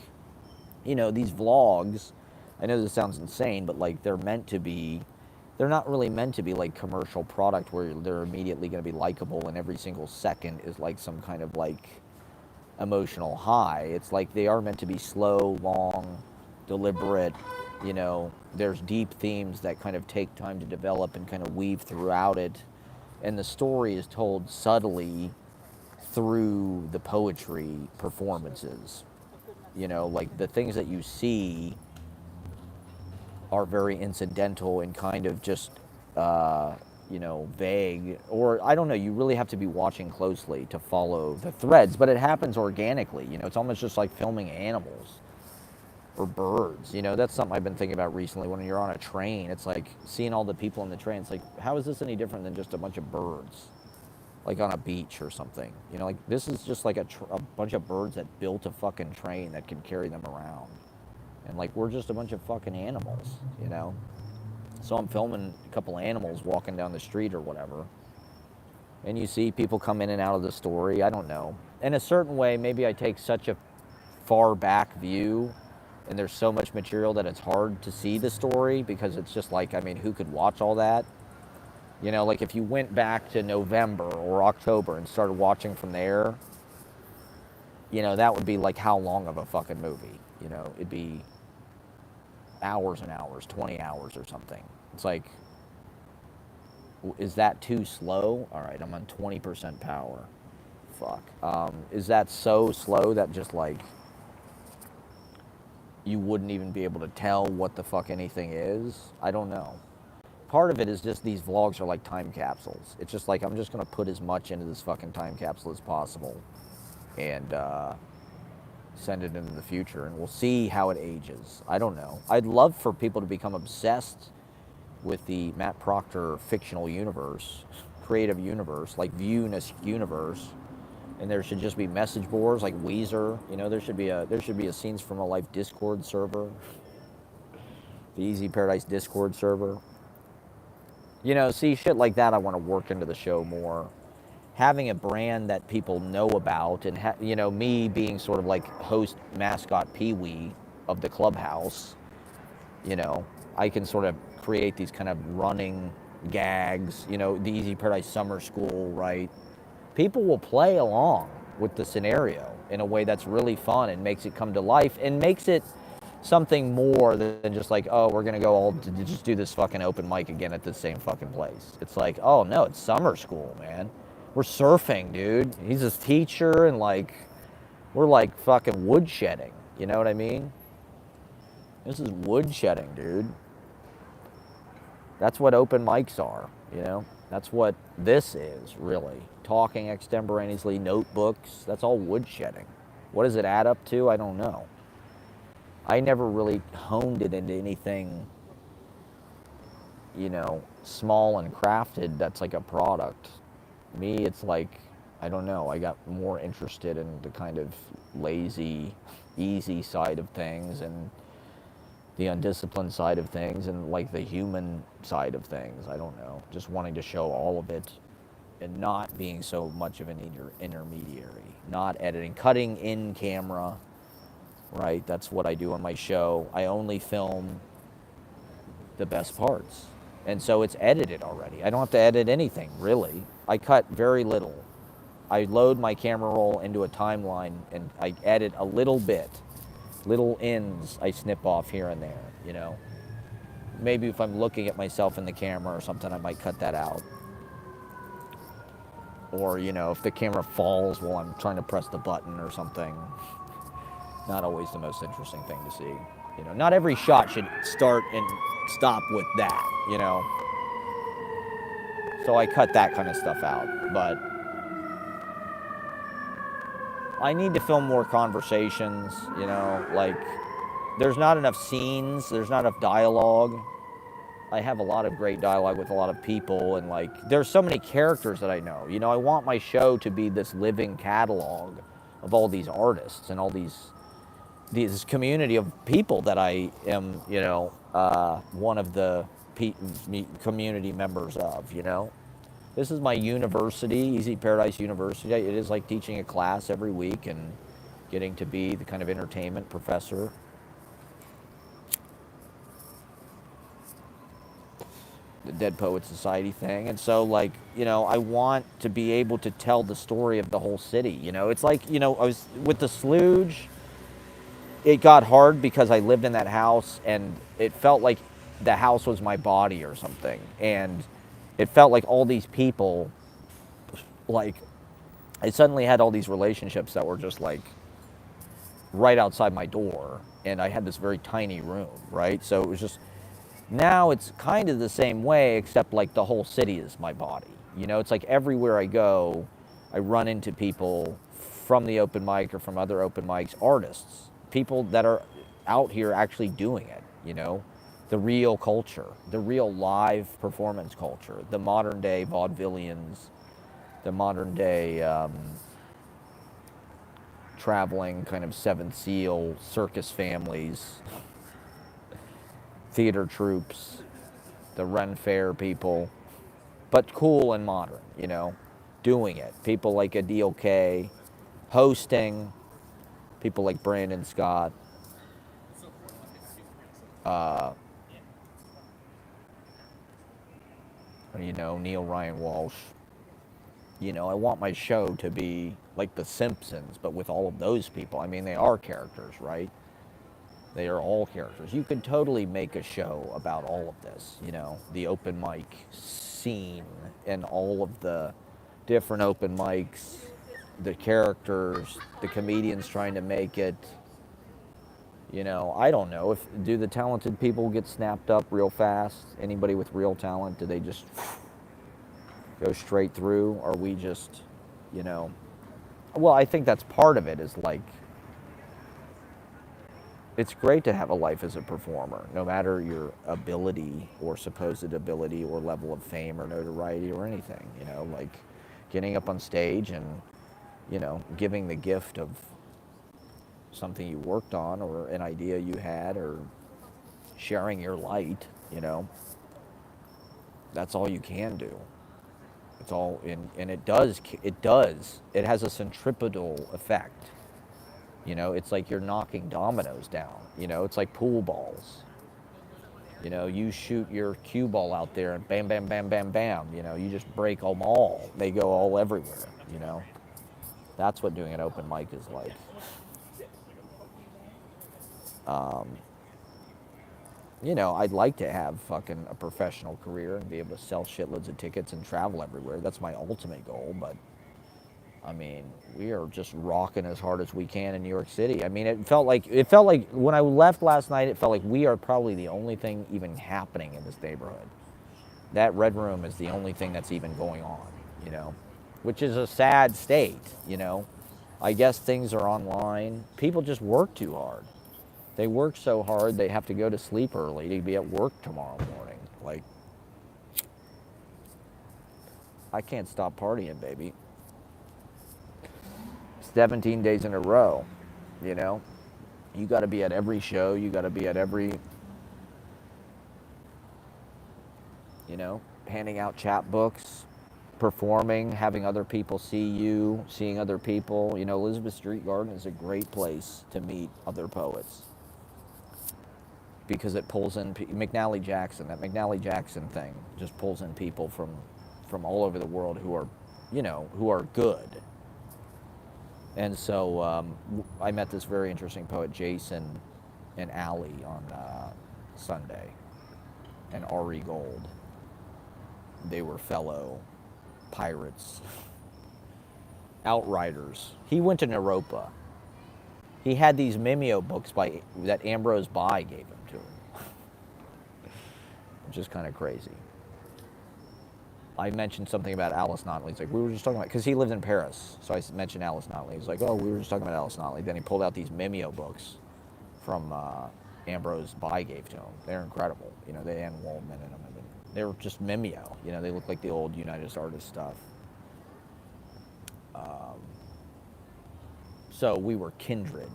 these vlogs, I know this sounds insane, but like they're not really meant to be like commercial product where they're immediately going to be likable and every single second is like some kind of like emotional high. It's like they are meant to be slow, long, deliberate. There's deep themes that kind of take time to develop and kind of weave throughout it. And the story is told subtly through the poetry performances. Like the things that you see are very incidental and kind of just, vague. Or, I don't know, you really have to be watching closely to follow the threads, but it happens organically. It's almost just like filming animals or birds. That's something I've been thinking about recently. When you're on a train, it's like seeing all the people on the train. It's like, how is this any different than just a bunch of birds, like on a beach or something? Like this is just like a bunch of birds that built a fucking train that can carry them around, and like we're just a bunch of fucking animals. So I'm filming a couple animals walking down the street or whatever, and you see people come in and out of the story. I don't know. In a certain way, maybe I take such a far back view and there's so much material that it's hard to see the story, because it's just like, I mean, who could watch all that? Like if you went back to November or October and started watching from there, that would be like how long of a fucking movie? It'd be hours and hours, 20 hours or something. It's like, is that too slow? All right, I'm on 20% power. Fuck. Is that so slow that just like, you wouldn't even be able to tell what the fuck anything is? I don't know. Part of it is just these vlogs are like time capsules. It's just like, I'm just going to put as much into this fucking time capsule as possible and send it into the future, and we'll see how it ages. I don't know. I'd love for people to become obsessed with the Matt Proctor fictional universe, creative universe, like Viewness universe, And there should just be message boards like Weezer. You know, there should be a scenes from a life Discord server, the Easy Paradise Discord server. You know, see shit like that. I want to work into the show more. Having a brand that people know about, and you know, me being sort of like host mascot Pee Wee of the clubhouse. You know, I can sort of create these kind of running gags. You know, the Easy Paradise Summer School, right? People will play along with the scenario in a way that's really fun and makes it come to life and makes it something more than just like, oh, we're gonna go all to just do this fucking open mic again at the same fucking place. It's like, oh no, it's summer school, man. We're surfing, dude. He's his teacher, and like, we're like fucking woodshedding. You know what I mean? This is woodshedding, dude. That's what open mics are, you know? That's what this is, really. Talking extemporaneously, notebooks, that's all woodshedding. What does it add up to? I don't know. I never really honed it into anything, you know, small and crafted that's like a product. Me, it's like, I don't know, I got more interested in the kind of lazy, easy side of things, and the undisciplined side of things, and like the human side of things. I don't know, just wanting to show all of it and not being so much of an intermediary, not editing, cutting in camera, right? That's what I do on my show. I only film the best parts. And so it's edited already. I don't have to edit anything, really. I cut very little. I load my camera roll into a timeline and I edit a little bit. Little ends I snip off here and there, you know. Maybe if I'm looking at myself in the camera or something, I might cut that out. Or, you know, if the camera falls while I'm trying to press the button or something. Not always the most interesting thing to see. You know, not every shot should start and stop with that, you know. So I cut that kind of stuff out. But I need to film more conversations, you know, like there's not enough scenes, there's not enough dialogue. I have a lot of great dialogue with a lot of people, and like there's so many characters that I know. You know, I want my show to be this living catalog of all these artists and all this community of people that I am, you know, one of the community members of, you know. This is my university, Easy Paradise University. It is like teaching a class every week and getting to be the kind of entertainment professor. The Dead Poets Society thing. And so, like, you know, I want to be able to tell the story of the whole city. You know, it's like, you know, I was with the Slooge. It got hard because I lived in that house and it felt like the house was my body or something. And it felt like all these people, like, I suddenly had all these relationships that were just like right outside my door. And I had this very tiny room, right? So it was just, now it's kind of the same way, except like the whole city is my body. You know, it's like everywhere I go, I run into people from the open mic or from other open mics, artists, people that are out here actually doing it, you know, the real culture, the real live performance culture, the modern day vaudevillians, the modern day traveling kind of Seventh Seal circus families, theater troupes, the Ren Fair people, but cool and modern, you know, doing it. People like Adil K, hosting, people like Brandon Scott, you know, Neil Ryan Walsh. You know, I want my show to be like The Simpsons, but with all of those people. I mean, they are characters, right? They are all characters. You could totally make a show about all of this, you know, the open mic scene and all of the different open mics, the characters, the comedians trying to make it. You know, I don't know, do the talented people get snapped up real fast? Anybody with real talent, do they just go straight through? Or we just, you know, well, I think that's part of it, is like, it's great to have a life as a performer, no matter your ability or supposed ability or level of fame or notoriety or anything, you know, like getting up on stage and, giving the gift of something you worked on or an idea you had or sharing your light, that's all you can do. It's all, and it has a centripetal effect. It's like you're knocking dominoes down. It's like pool balls. You shoot your cue ball out there and bam, bam, bam, bam, bam. You just break them all. They go all everywhere. That's what doing an open mic is like. I'd like to have fucking a professional career and be able to sell shitloads of tickets and travel everywhere. That's my ultimate goal, but I mean, we are just rocking as hard as we can in New York City. I mean, it felt like when I left last night, it felt like we are probably the only thing even happening in this neighborhood. That Red Room is the only thing that's even going on, which is a sad state. I guess things are online. People just work too hard. They work so hard they have to go to sleep early to be at work tomorrow morning. Like, I can't stop partying, baby. 17 days in a row, you got to be at every show. You got to be at every, handing out chapbooks, performing, having other people see you, seeing other people. Elizabeth Street Garden is a great place to meet other poets because it pulls in McNally Jackson. That McNally Jackson thing just pulls in people from all over the world who are good. And so I met this very interesting poet, Jason and Allie, on Sunday, and Ari Gold. They were fellow pirates, outriders. He went to Naropa. He had these Mimeo books that Ambrose Bierce gave him to him, which is kind of crazy. I mentioned something about Alice Notley. He's like, we were just talking about, because he lived in Paris. So I mentioned Alice Notley. He's like, oh, we were just talking about Alice Notley. Then he pulled out these Mimeo books from Ambrose Bierce gave to him. They're incredible. They had Ann Waldman in them. They were just Mimeo. They look like the old United Artists stuff. So we were kindred,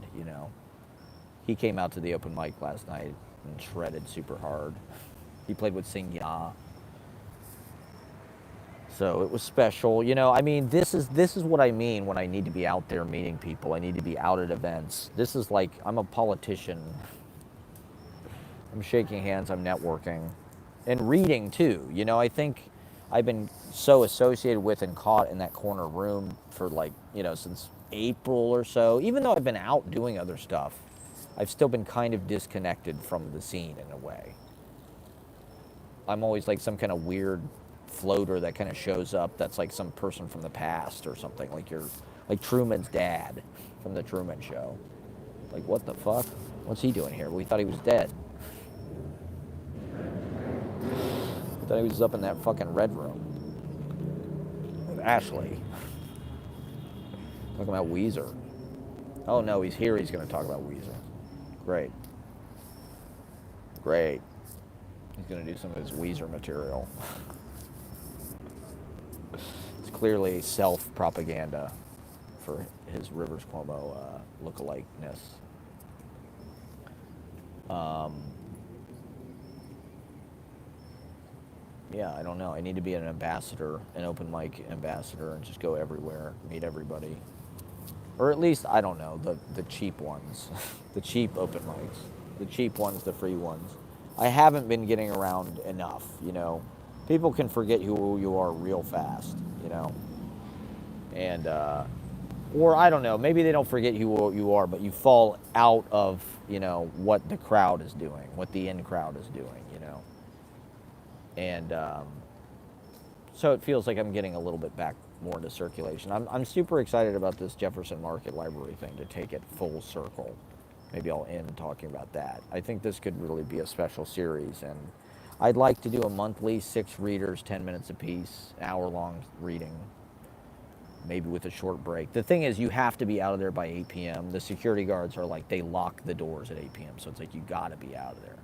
He came out to the open mic last night and shredded super hard. He played with Sing Ya. So it was special. I mean, this is what I mean when I need to be out there meeting people. I need to be out at events. This is like, I'm a politician. I'm shaking hands, I'm networking. And reading too. I think I've been so associated with and caught in that corner room for since April or so. Even though I've been out doing other stuff, I've still been kind of disconnected from the scene in a way. I'm always like some kind of weird floater that kind of shows up that's like some person from the past or something, like Truman's dad from the Truman Show. Like, what the fuck? What's he doing here? We thought he was dead. I thought he was up in that fucking Red Room with Ashley. Talking about Weezer. Oh no, he's here. He's going to talk about Weezer. Great. He's going to do some of his Weezer material. It's clearly self-propaganda for his Rivers Cuomo look-alikeness. Yeah, I don't know. I need to be an ambassador, an open mic ambassador, and just go everywhere, meet everybody. Or at least, I don't know, the cheap ones. The cheap open mics. The cheap ones, the free ones. I haven't been getting around enough, People can forget who you are real fast, And, or I don't know, maybe they don't forget who you are, but you fall out of, what the crowd is doing, what the in crowd is doing, And so it feels like I'm getting a little bit back more into circulation. I'm super excited about this Jefferson Market Library thing, to take it full circle. Maybe I'll end talking about that. I think this could really be a special series, and I'd like to do a monthly, 6 readers, 10 minutes apiece, hour-long reading, maybe with a short break. The thing is, you have to be out of there by 8 p.m. The security guards are like, they lock the doors at 8 p.m., so it's like you gotta be out of there.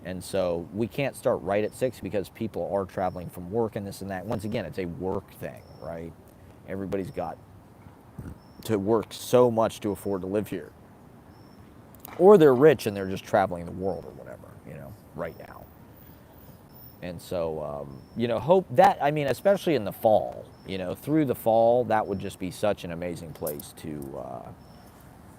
And so we can't start right at 6 because people are traveling from work and this and that. Once again, it's a work thing, right? Everybody's got to work so much to afford to live here. Or they're rich and they're just traveling the world or whatever, right now. And so, hope that, especially in the fall, through the fall, that would just be such an amazing place to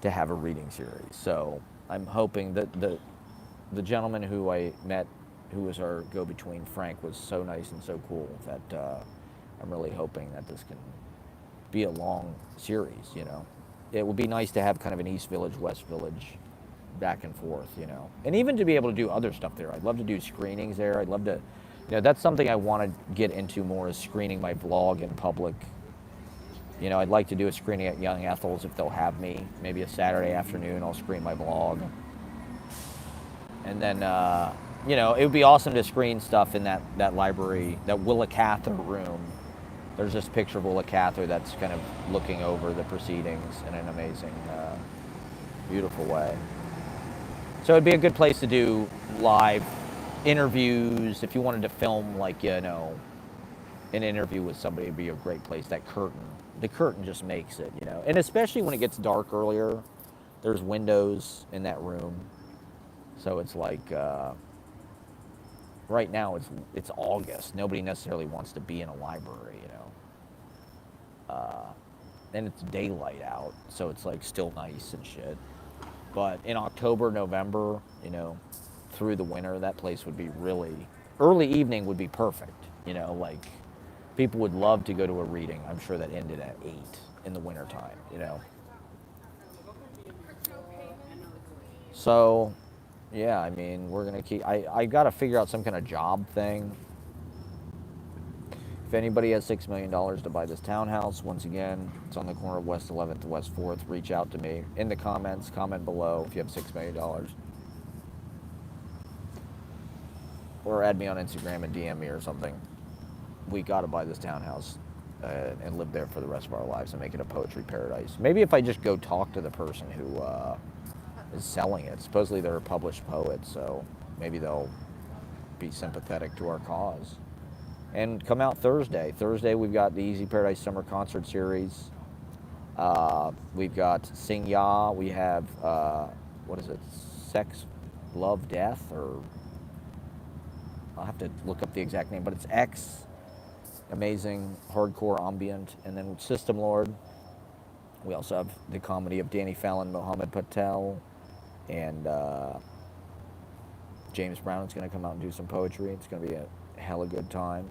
have a reading series. So I'm hoping that the gentleman who I met, who was our go-between, Frank, was so nice and so cool that I'm really hoping that this can be a long series, It would be nice to have kind of an East Village, West Village, back and forth, And even to be able to do other stuff there. I'd love to do screenings there. I'd love to, that's something I want to get into more, is screening my vlog in public. I'd like to do a screening at Young Ethel's if they'll have me. Maybe a Saturday afternoon, I'll screen my vlog. And then, it would be awesome to screen stuff in that library, that Willa Cather room. There's this picture of Willa Cather that's kind of looking over the proceedings in an amazing, beautiful way. So it'd be a good place to do live interviews. If you wanted to film, an interview with somebody, it'd be a great place. That curtain. The curtain just makes it, And especially when it gets dark earlier, there's windows in that room. So it's like, right now it's August. Nobody necessarily wants to be in a library, and it's daylight out, so it's still nice and shit. But in October, November, through the winter, that place would be really, early evening would be perfect, people would love to go to a reading, I'm sure, that ended at 8 in the wintertime, So, yeah, we're going to keep, I got to figure out some kind of job thing. If anybody has $6 million to buy this townhouse, once again, it's on the corner of West 11th and West 4th. Reach out to me in the comments. Comment below if you have $6 million. Or add me on Instagram and DM me or something. We got to buy this townhouse and live there for the rest of our lives and make it a poetry paradise. Maybe if I just go talk to the person who is selling it. Supposedly they're a published poet, so maybe they'll be sympathetic to our cause. And come out Thursday. Thursday, we've got the Easy Paradise Summer Concert Series. We've got Sing Ya. We have, what is it? Sex, Love, Death? Or I'll have to look up the exact name, but it's X. Amazing, hardcore, ambient. And then System Lord. We also have the comedy of Danny Fallon, Mohammed Patel, and James Brown is going to come out and do some poetry. It's going to be a hella good time.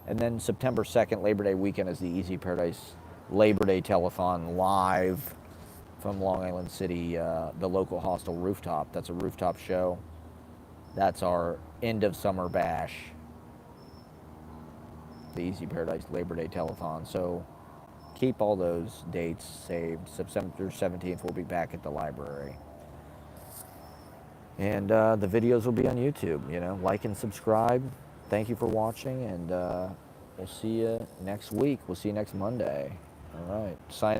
And then September 2nd, Labor Day weekend, is the Easy Paradise Labor Day Telethon live from Long Island City, the local hostel rooftop. That's a rooftop show. That's our end of summer bash, the Easy Paradise Labor Day Telethon. So keep all those dates saved. September 17th, we'll be back at the library. And the videos will be on YouTube, like and subscribe. Thank you for watching, and we'll see you next week. We'll see you next Monday. All right. Sign